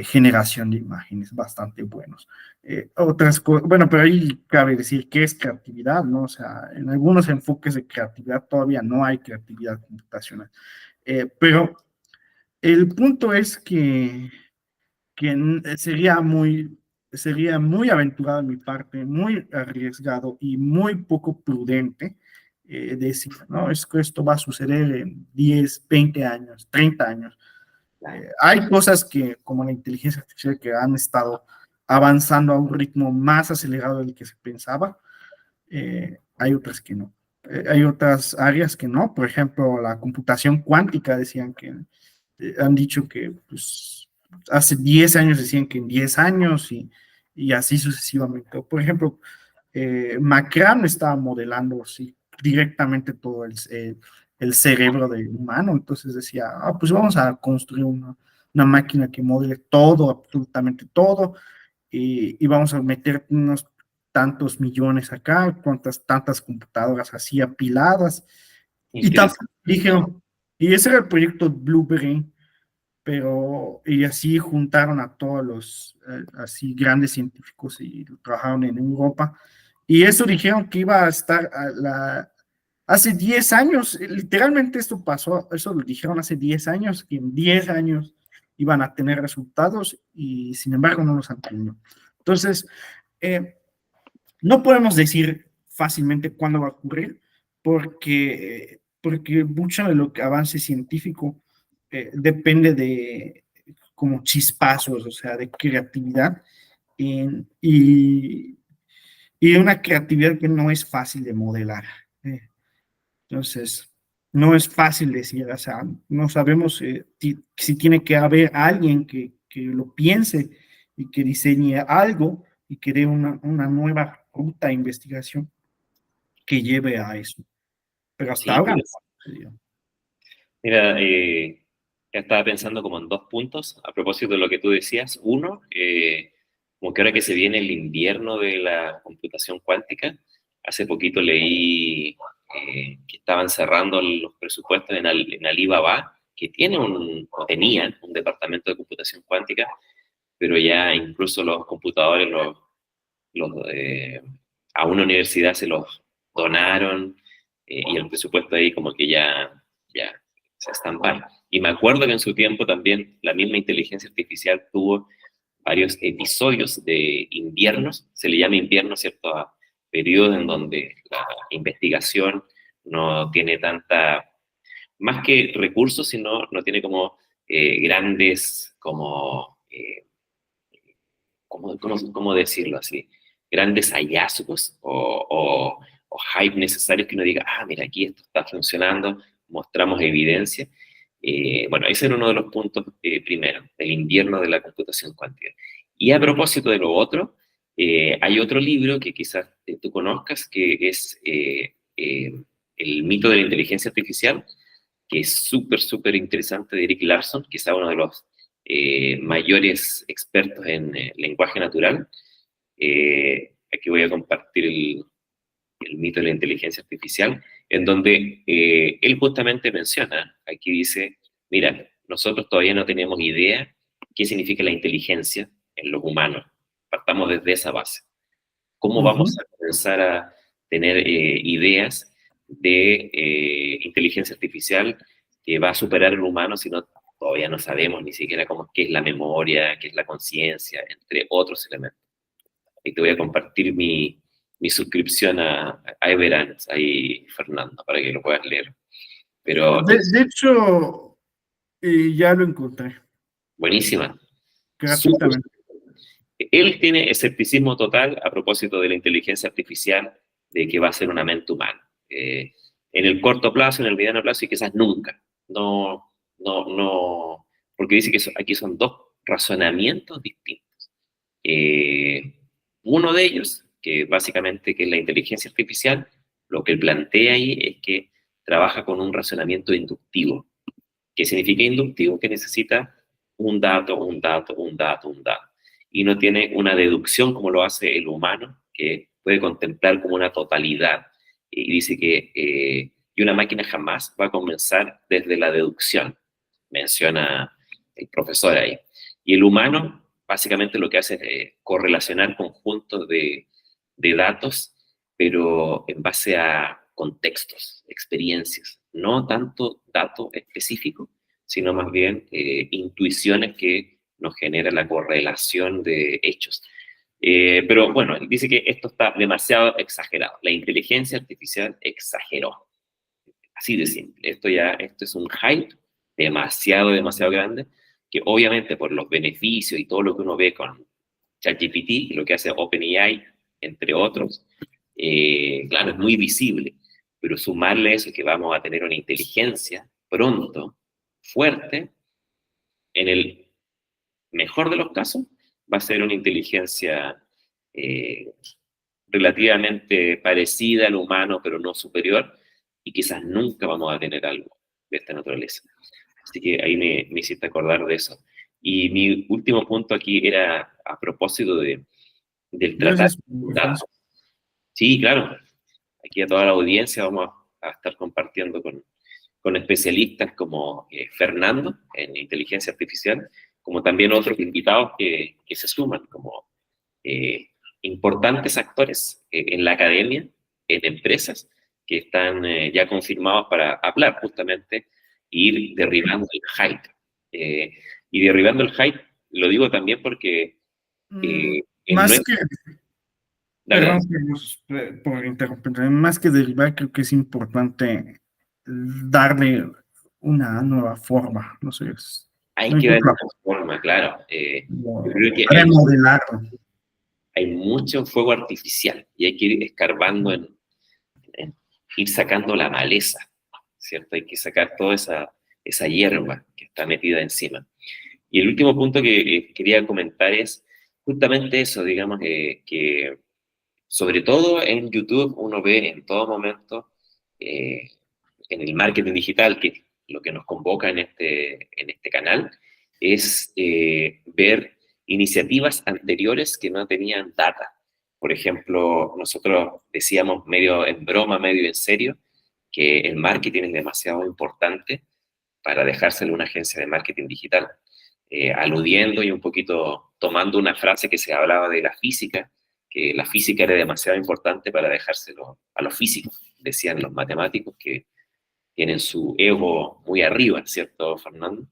generación de imágenes bastante buenos. Otras cosas, bueno, pero ahí cabe decir que es creatividad, ¿no? O sea, en algunos enfoques de creatividad todavía no hay creatividad computacional. Pero el punto es que sería muy aventurado de mi parte, muy arriesgado y muy poco prudente decir, no, es que esto va a suceder en 10, 20 años, 30 años. Hay cosas que, como la inteligencia artificial, que han estado avanzando a un ritmo más acelerado del que se pensaba. Hay otras que no. Hay otras áreas que no. Por ejemplo, la computación cuántica decían que han dicho que pues, hace 10 años decían que en 10 años y así sucesivamente. Por ejemplo, Macron estaba modelando sí, directamente todo el cerebro del humano, entonces decía, pues vamos a construir una máquina que modele todo, absolutamente todo, y vamos a meter unos tantos millones acá, tantas computadoras así apiladas, y Interesante. dijeron, y ese era el proyecto Blueberry, pero y así juntaron a todos los así grandes científicos y trabajaron en Europa. Y eso dijeron que iba a estar hace 10 años, literalmente esto pasó, eso lo dijeron hace 10 años, que en 10 años iban a tener resultados y sin embargo no los han tenido. Entonces, eh, no podemos decir fácilmente cuándo va a ocurrir porque mucho de lo que avance científico depende de como chispazos, o sea, de creatividad y, y de una creatividad que no es fácil de modelar. Entonces, no es fácil decir, o sea, no sabemos si tiene que haber alguien que lo piense y que diseñe algo y que dé una nueva ruta de investigación que lleve a eso. Pero hasta Sí, ahora no mira, ha sucedido. mira, ya estaba pensando como en dos puntos a propósito de lo que tú decías. Uno, como que ahora que se viene el invierno de la computación cuántica, hace poquito leí que estaban cerrando los presupuestos en Alibaba, que tiene o tenían un departamento de computación cuántica, pero ya incluso los computadores a una universidad se los donaron y el presupuesto ahí como que ya se estampa. Y me acuerdo que en su tiempo también la misma inteligencia artificial tuvo varios episodios de inviernos, se le llama invierno, ¿cierto? A periodos en donde la investigación no tiene tanta, más que recursos, sino no tiene como grandes, ¿cómo decirlo así? Grandes hallazgos o hype necesarios que uno diga, mira, aquí esto está funcionando, mostramos evidencia. Bueno, ese era uno de los puntos primero, el invierno de la computación cuántica. Y a propósito de lo otro, hay otro libro que quizás tú conozcas, que es El mito de la inteligencia artificial, que es súper, súper interesante, de Eric Larson, quizá uno de los mayores expertos en lenguaje natural. Aquí voy a compartir el mito de la inteligencia artificial, en donde él justamente menciona, aquí dice, mira, nosotros todavía no tenemos idea qué significa la inteligencia en los humanos. Partamos desde esa base. ¿Cómo vamos Ujú. a comenzar a tener ideas de inteligencia artificial que va a superar al humano si todavía no sabemos ni siquiera qué es la memoria, qué es la conciencia, entre otros elementos? Y te voy a compartir mi suscripción a Everance, ahí, Fernando, para que lo puedas leer. Pero De hecho, ya lo encontré buenísima. Súper. gratuitamente. Él tiene escepticismo total a propósito de la inteligencia artificial, de que va a ser una mente humana. En el corto plazo, en el mediano plazo y quizás nunca. No, porque dice que aquí son dos razonamientos distintos. Uno de ellos, que básicamente que es la inteligencia artificial, lo que él plantea ahí es que trabaja con un razonamiento inductivo. ¿Qué significa inductivo? Que necesita un dato, un dato, un dato, un dato. Y no tiene una deducción como lo hace el humano, que puede contemplar como una totalidad. Y dice que y una máquina jamás va a comenzar desde la deducción, menciona el profesor ahí. Y el humano básicamente lo que hace es correlacionar conjuntos de datos, pero en base a contextos, experiencias, no tanto dato específico, sino más bien intuiciones que nos genera la correlación de hechos. Pero bueno, él dice que esto está demasiado exagerado. La inteligencia artificial exageró. Así de simple. Esto es un hype demasiado, demasiado grande, que obviamente por los beneficios y todo lo que uno ve con ChatGPT, lo que hace OpenAI, entre otros, claro, es muy visible, pero sumarle eso que vamos a tener una inteligencia pronto, fuerte, en el mejor de los casos, va a ser una inteligencia eh, relativamente parecida al humano, pero no superior, y quizás nunca vamos a tener algo de esta naturaleza. Así que ahí me hiciste acordar de eso. Y mi último punto aquí era a propósito del tratar Gracias por datos. Sí, claro, aquí a toda la audiencia vamos a estar compartiendo con especialistas como Fernando en inteligencia artificial, como también otros invitados que se suman, como eh, importantes actores en la academia, en empresas, que están ya confirmados para hablar justamente e ir derribando el hype. Eh, y derribando el hype, lo digo también porque en Más que, nuestra... Dale, dale. perdón por interrumpir, más que derivar, creo que es importante darle una nueva forma, no sé, Hay no que darle importa, una forma, claro. Yo como creo que remodelarlo. hay mucho fuego artificial y hay que ir escarbando en ir sacando la maleza, ¿cierto? Hay que sacar toda esa hierba que está metida encima. Y el último punto que quería comentar es justamente eso, digamos, que sobre todo en YouTube uno ve en todo momento, eh, en el marketing digital, que lo que nos convoca en este canal, es ver iniciativas anteriores que no tenían data. Por ejemplo, nosotros decíamos medio en broma, medio en serio, que el marketing es demasiado importante para dejárselo a una agencia de marketing digital, aludiendo y un poquito tomando una frase que se hablaba de la física, que la física era demasiado importante para dejárselo a los físicos, decían los matemáticos que tienen su ego muy arriba, ¿cierto, Fernando?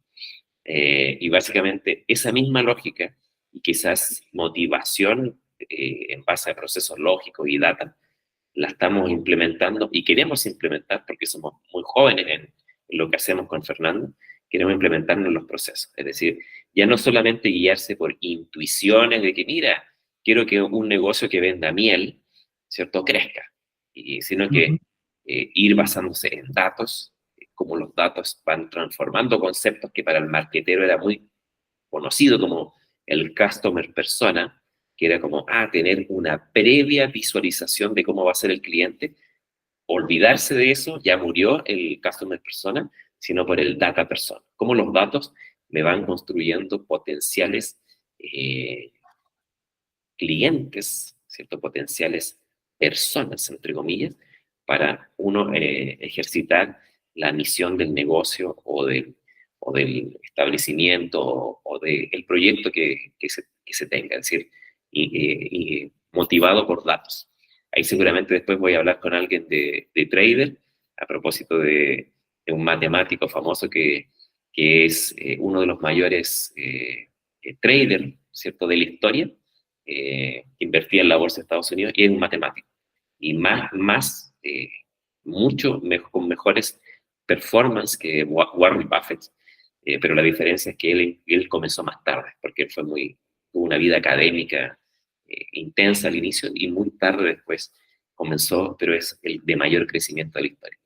Y básicamente esa misma lógica y quizás motivación en base a procesos lógicos y data, la estamos implementando y queremos implementar porque somos muy jóvenes en lo que hacemos con Fernando, queremos implementarlo en los procesos. Es decir, ya no solamente guiarse por intuiciones de que, mira, quiero que un negocio que venda miel, ¿cierto?, crezca, sino que Ujú. ir basándose en datos, como los datos van transformando conceptos que para el marketero era muy conocido como el customer persona, que era como, tener una previa visualización de cómo va a ser el cliente, olvidarse de eso, ya murió el customer persona, sino por el data persona. Cómo los datos me van construyendo potenciales clientes, ¿cierto? Potenciales personas, entre comillas, para uno ejercitar la misión del negocio o del establecimiento o del proyecto que se tenga, es decir, y motivado por datos. Ahí seguramente después voy a hablar con alguien de trader a propósito de un matemático famoso que es uno de los mayores traders, ¿cierto?, de la historia, que invertía en la bolsa de Estados Unidos y es un matemático. Y con mejores performance que Warren Buffett, pero la diferencia es que él comenzó más tarde, porque él tuvo una vida académica intensa al inicio y muy tarde después comenzó, pero es el de mayor crecimiento de la historia.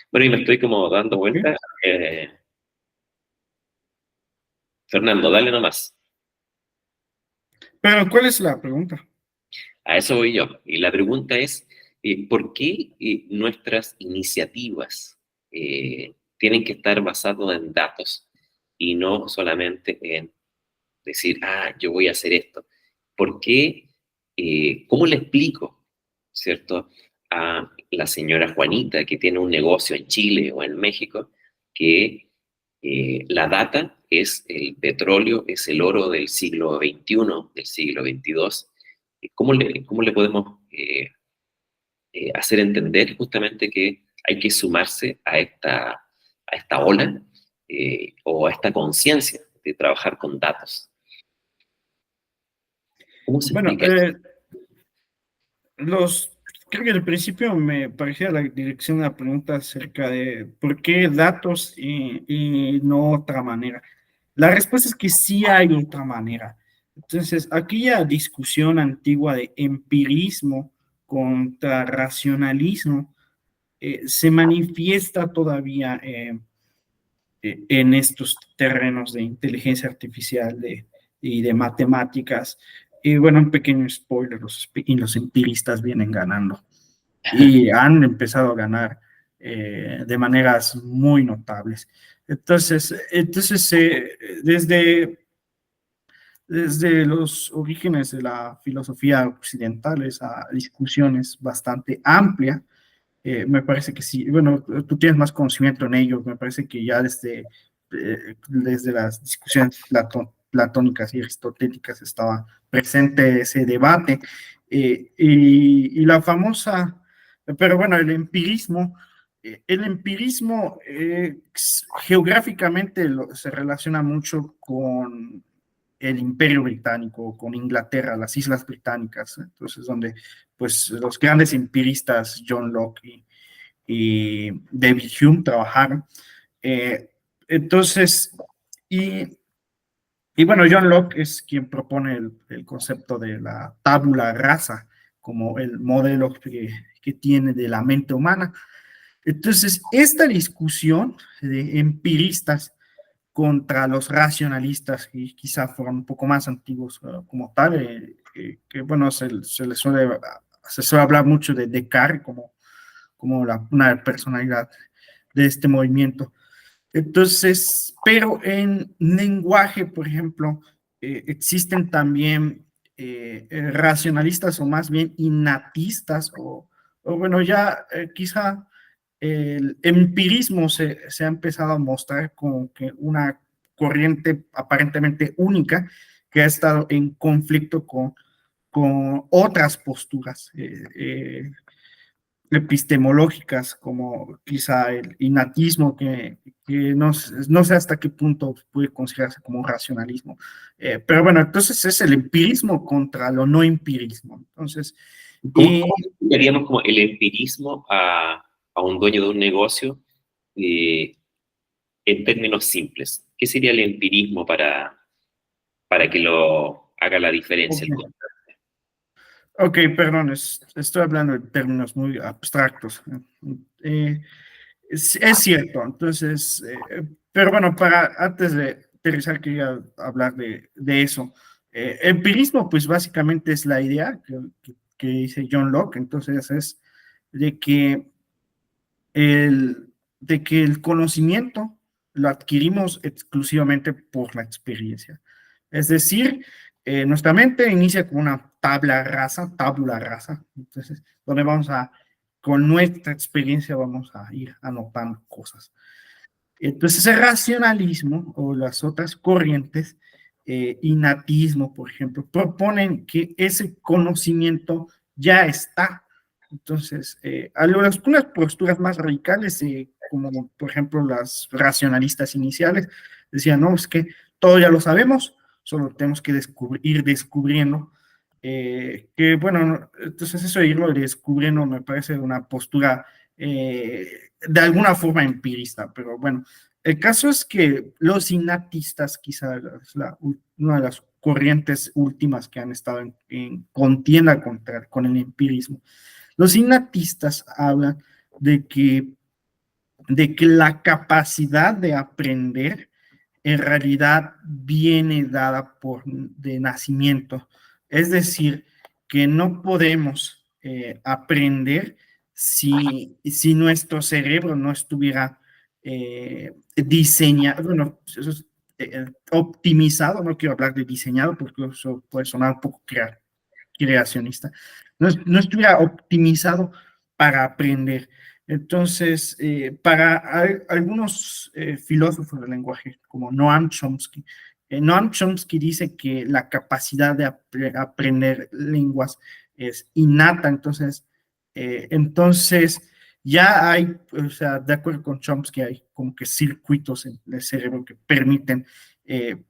Bueno, y me estoy como dando ¿Sí? vuelta. Fernando, dale nomás. Pero, ¿cuál es la pregunta? A eso voy yo. Y la pregunta es, ¿por qué nuestras iniciativas tienen que estar basadas en datos y no solamente en decir, ah, yo voy a hacer esto? ¿Por qué? ¿Cómo le explico, cierto, a la señora Juanita que tiene un negocio en Chile o en México que la data es el petróleo, es el oro del siglo XXI, del siglo XXII? ¿Cómo le podemos hacer entender justamente que hay que sumarse a esta ola o a esta conciencia de trabajar con datos? ¿Cómo se Bueno, explica eso? los, creo que al principio me parecía la dirección de la pregunta acerca de por qué datos y no otra manera. La respuesta es que sí hay otra manera. Entonces, aquella discusión antigua de empirismo contra racionalismo se manifiesta todavía en estos terrenos de inteligencia artificial y de matemáticas. Y bueno, un pequeño spoiler, los empiristas vienen ganando y han empezado a ganar de maneras muy notables. Entonces desde los orígenes de la filosofía occidental, esa discusión es bastante amplia. Me parece que sí, bueno, tú tienes más conocimiento en ello, me parece que ya desde las discusiones platónicas y aristotélicas estaba presente ese debate, y la famosa, pero bueno, el empirismo geográficamente se relaciona mucho con el Imperio Británico, con Inglaterra, las Islas Británicas, entonces donde pues los grandes empiristas John Locke y David Hume trabajaron. Eh, entonces, y, y, bueno, John Locke es quien propone el concepto de la tabula rasa como el modelo que tiene de la mente humana. Entonces, esta discusión de empiristas contra los racionalistas, que quizá fueron un poco más antiguos como tal, que bueno, se suele hablar mucho de Descartes como una personalidad de este movimiento. Entonces, pero en lenguaje, por ejemplo, existen también racionalistas o más bien innatistas o bueno, ya quizá el empirismo se ha empezado a mostrar como que una corriente aparentemente única que ha estado en conflicto con otras posturas epistemológicas, como quizá el innatismo, que no sé hasta qué punto puede considerarse como un racionalismo. Pero bueno, entonces es el empirismo contra lo no empirismo. Entonces, ¿Cómo explicaríamos como el empirismo a un dueño de un negocio eh, en términos simples? ¿Qué sería el empirismo para que lo haga la diferencia? ok, ok, perdón, estoy hablando de términos muy abstractos. Eh, es cierto, entonces, pero bueno, antes de aterrizar quería hablar de eso. Empirismo, pues básicamente es la idea que dice John Locke, entonces es de que de que el conocimiento lo adquirimos exclusivamente por la experiencia. Es decir, nuestra mente inicia con una tabla rasa, entonces, donde con nuestra experiencia vamos a ir anotando cosas. Entonces, el racionalismo o las otras corrientes, innatismo, por ejemplo, proponen que ese conocimiento ya está. Entonces, algunas posturas más radicales, como por ejemplo las racionalistas iniciales, decían, no, es que todo ya lo sabemos, solo tenemos que ir descubriendo. Que bueno, entonces eso de irlo descubriendo me parece una postura de alguna forma empirista, pero bueno, el caso es que los innatistas, quizá es una de las corrientes últimas que han estado en contienda con el empirismo. Los innatistas hablan de que, de que la capacidad de aprender en realidad viene dada de nacimiento. Es decir, que no podemos aprender si nuestro cerebro no estuviera diseñado, bueno, eso es, optimizado, no quiero hablar de diseñado porque eso puede sonar un poco creacionista, no estuviera optimizado para aprender. Entonces, para algunos filósofos del lenguaje, como Noam Chomsky dice que la capacidad de aprender lenguas es innata, entonces ya hay, o sea, de acuerdo con Chomsky, hay como que circuitos en el cerebro que permiten,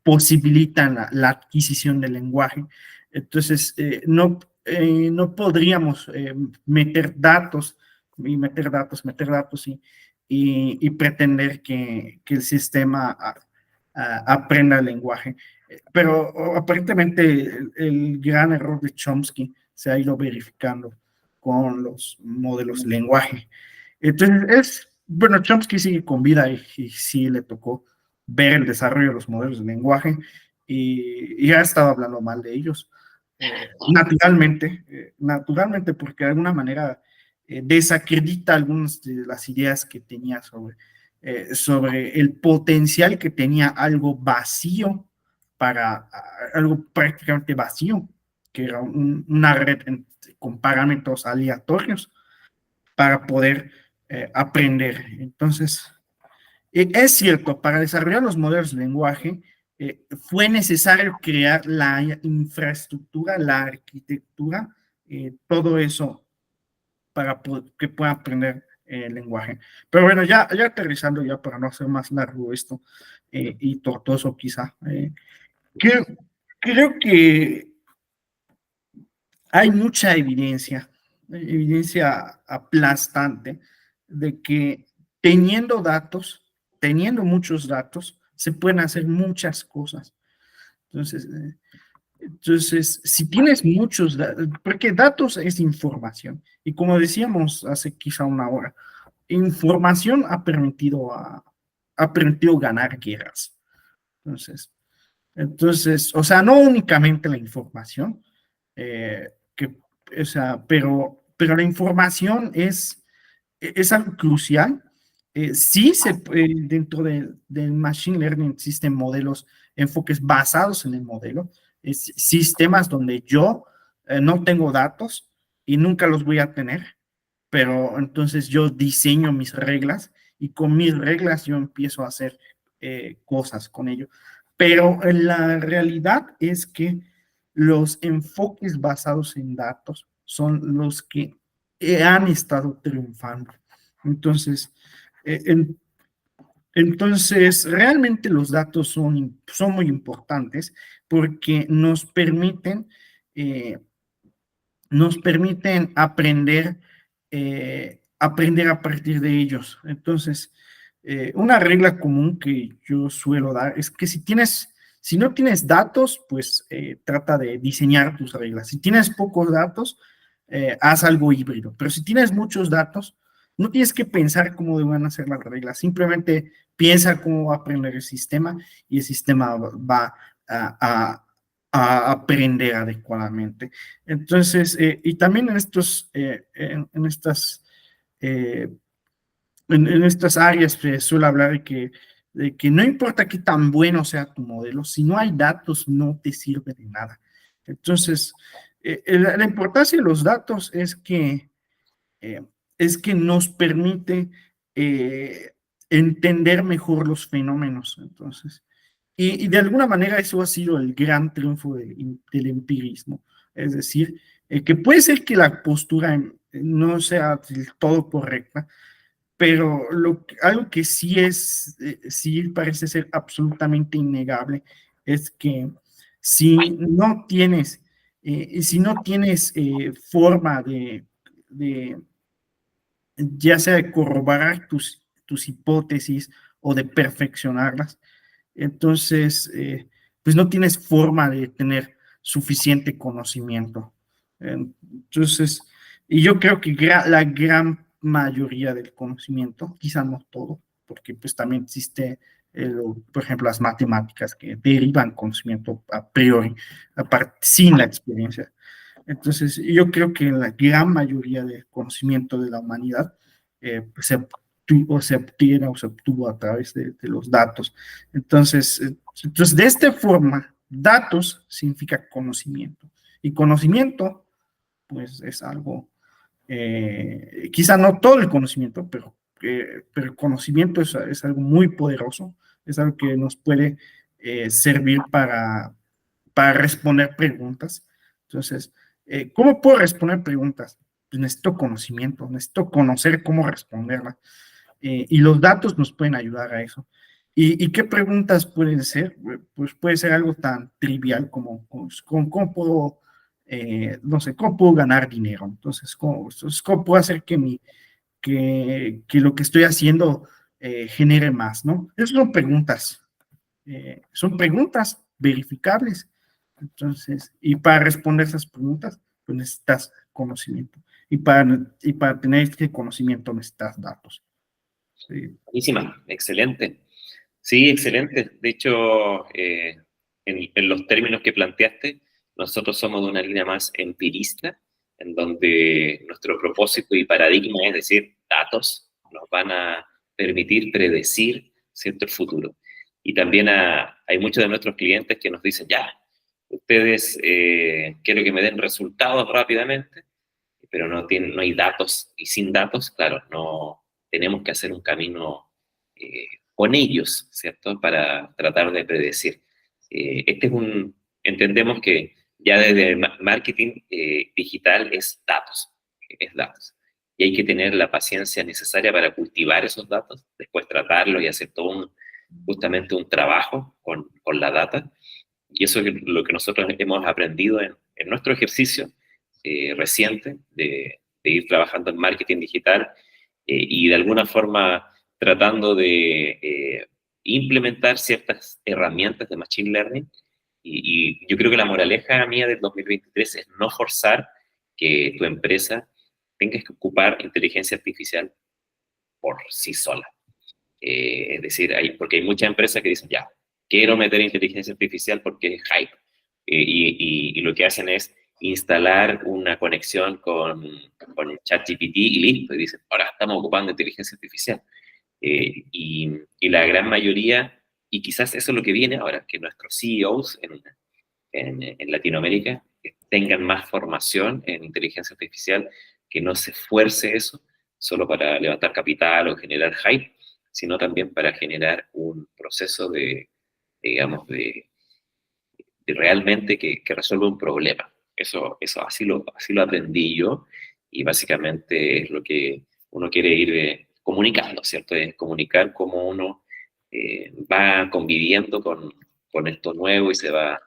posibilitan la adquisición del lenguaje. Entonces, no podríamos meter datos meter datos y pretender que el sistema aprenda el lenguaje. Pero aparentemente el gran error de Chomsky se ha ido verificando con los modelos de lenguaje. Entonces, bueno, Chomsky sigue con vida y sí le tocó ver el desarrollo de los modelos de lenguaje y ha estado hablando mal de ellos. Naturalmente, porque de alguna manera desacredita algunas de las ideas que tenía sobre el potencial que tenía algo vacío para algo prácticamente vacío, que era una red con parámetros aleatorios para poder aprender. Entonces, es cierto, para desarrollar los modelos de lenguaje fue necesario crear la infraestructura, la arquitectura, todo eso para que pueda aprender el lenguaje. Pero bueno, ya aterrizando, ya para no hacer más largo esto y tortuoso quizá, creo, creo que hay mucha evidencia aplastante de que teniendo datos, teniendo muchos datos, se pueden hacer muchas cosas. Entonces, si tienes muchos datos, porque datos es información, y como decíamos hace quizá una hora, información ha permitido ganar guerras. Entonces, o sea, no únicamente la información, que, o sea, pero la información es algo crucial. Sí, dentro del Machine Learning existen modelos, enfoques basados en el modelo, sistemas donde yo no tengo datos y nunca los voy a tener, pero entonces yo diseño mis reglas y con mis reglas yo empiezo a hacer cosas con ello. Pero la realidad es que los enfoques basados en datos son los que han estado triunfando. Entonces, eh, en- entonces realmente los datos son muy importantes porque eh, nos permiten aprender a partir de ellos. Entonces, una regla común que yo suelo dar es que si no tienes datos, pues trata de diseñar tus reglas. Si tienes pocos datos, haz algo híbrido. Pero si tienes muchos datos, no tienes que pensar cómo van a ser las reglas. Simplemente piensa cómo va a aprender el sistema y el sistema va a, a aprender adecuadamente. Entonces, y también eh, en estas áreas se suele hablar de que no importa qué tan bueno sea tu modelo, si no hay datos no te sirve de nada. Entonces, la importancia de los datos eh, es que nos permite entender mejor los fenómenos. Entonces, y de alguna manera eso ha sido el gran triunfo del empirismo. Es decir, que puede ser que la postura no sea del todo correcta, pero algo que sí parece ser absolutamente innegable es que si no tienes forma de, ya sea de corroborar tus hipótesis o de perfeccionarlas, entonces, pues no tienes forma de tener suficiente conocimiento. Entonces, y yo creo que la gran mayoría del conocimiento, quizá no todo, porque pues también existe por ejemplo, las matemáticas que derivan conocimiento a priori, sin la experiencia. Entonces, yo creo que la gran mayoría del conocimiento de la humanidad pues, se obtiene o se obtuvo a través de los datos. Entonces, de esta forma, datos significa conocimiento. Y conocimiento, pues, es algo, quizá no todo el conocimiento, pero el conocimiento es algo muy poderoso, es algo que nos puede servir para responder preguntas. Entonces, ¿cómo puedo responder preguntas? Pues necesito conocimiento, necesito conocer cómo responderlas. Y los datos nos pueden ayudar a eso. ¿Y qué preguntas pueden ser? Pues puede ser algo tan trivial como ¿cómo puedo, no sé, cómo puedo ganar dinero? Entonces, ¿cómo puedo hacer que lo que estoy haciendo genere más, ¿no? Esas son preguntas verificables. Entonces, y para responder esas preguntas, pues necesitas conocimiento. Y para tener este conocimiento necesitas datos. Sí. Buenísima, excelente. Sí, excelente. De hecho, en los términos que planteaste, nosotros somos de una línea más empirista, en donde nuestro propósito y paradigma es decir, datos nos van a permitir predecir cierto el futuro. Y también hay muchos de nuestros clientes que nos dicen, ya, ustedes quiero que me den resultados rápidamente, pero no hay datos, y sin datos, claro, no tenemos que hacer un camino con ellos, ¿cierto? Para tratar de predecir. Entendemos que ya desde el marketing digital es datos. Y hay que tener la paciencia necesaria para cultivar esos datos, después tratarlos y hacer todo justamente un trabajo con la data. Y eso es lo que nosotros hemos aprendido en nuestro ejercicio reciente de ir trabajando en marketing digital y de alguna forma tratando de implementar ciertas herramientas de Machine Learning. Y yo creo que la moraleja mía del 2023 es no forzar que tu empresa tenga que ocupar inteligencia artificial por sí sola. Es decir, porque hay muchas empresas que dicen, ya, quiero meter inteligencia artificial porque es hype. Y lo que hacen es instalar una conexión con ChatGPT y listo. Y dicen, ahora estamos ocupando inteligencia artificial. Y la gran mayoría, y quizás eso es lo que viene ahora, que nuestros CEOs en Latinoamérica tengan más formación en inteligencia artificial, que no se esfuerce eso solo para levantar capital o generar hype, sino también para generar un proceso digamos, de realmente que resuelva un problema. Eso así lo aprendí yo y básicamente es lo que uno quiere ir comunicando, ¿cierto? Es comunicar cómo uno va conviviendo con esto nuevo y se va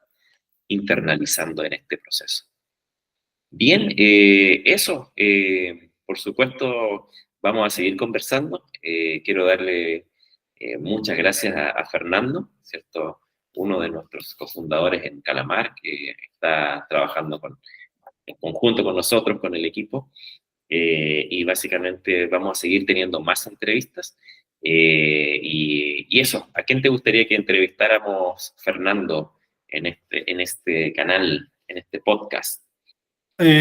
internalizando en este proceso. Bien, eso, por supuesto, vamos a seguir conversando. Quiero darle muchas gracias a Fernando, ¿cierto? Uno de nuestros cofundadores en Calamar, que está trabajando en conjunto con nosotros, con el equipo, y básicamente vamos a seguir teniendo más entrevistas. Y eso, ¿a quién te gustaría que entrevistáramos, Fernando, en este canal, en este podcast?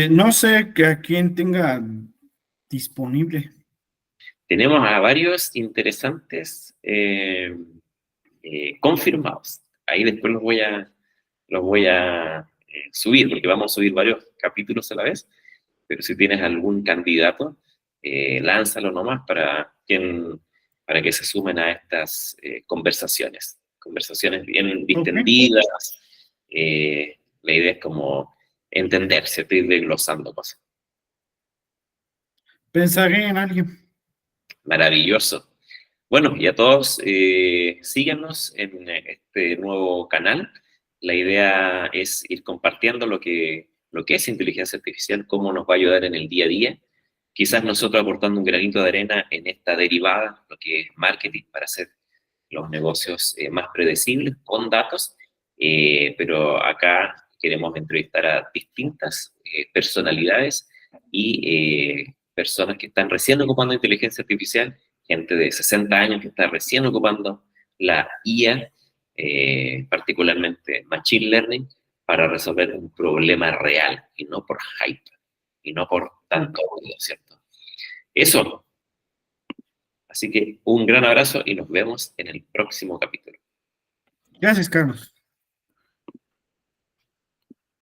No sé que a quién tenga disponible. Tenemos a varios interesantes confirmados. Ahí después los voy a subir, porque vamos a subir varios capítulos a la vez, pero si tienes algún candidato, lánzalo nomás para que se sumen a estas conversaciones bien Okay. distendidas. La idea es como entender, ¿cierto? Ir desglosando cosas. Pensaré en alguien. Maravilloso. Bueno, y a todos, síganos en este nuevo canal. La idea es ir compartiendo lo que es inteligencia artificial, cómo nos va a ayudar en el día a día. Quizás nosotros aportando un granito de arena en esta derivada, lo que es marketing para hacer los negocios más predecibles con datos, pero acá queremos entrevistar a distintas personalidades y personas que están recién ocupando inteligencia artificial, gente de 60 años que está recién ocupando la IA, particularmente Machine Learning, para resolver un problema real y no por hype, y no por tanto odio, ¿cierto? Eso. Así que un gran abrazo y nos vemos en el próximo capítulo. Gracias, Carlos.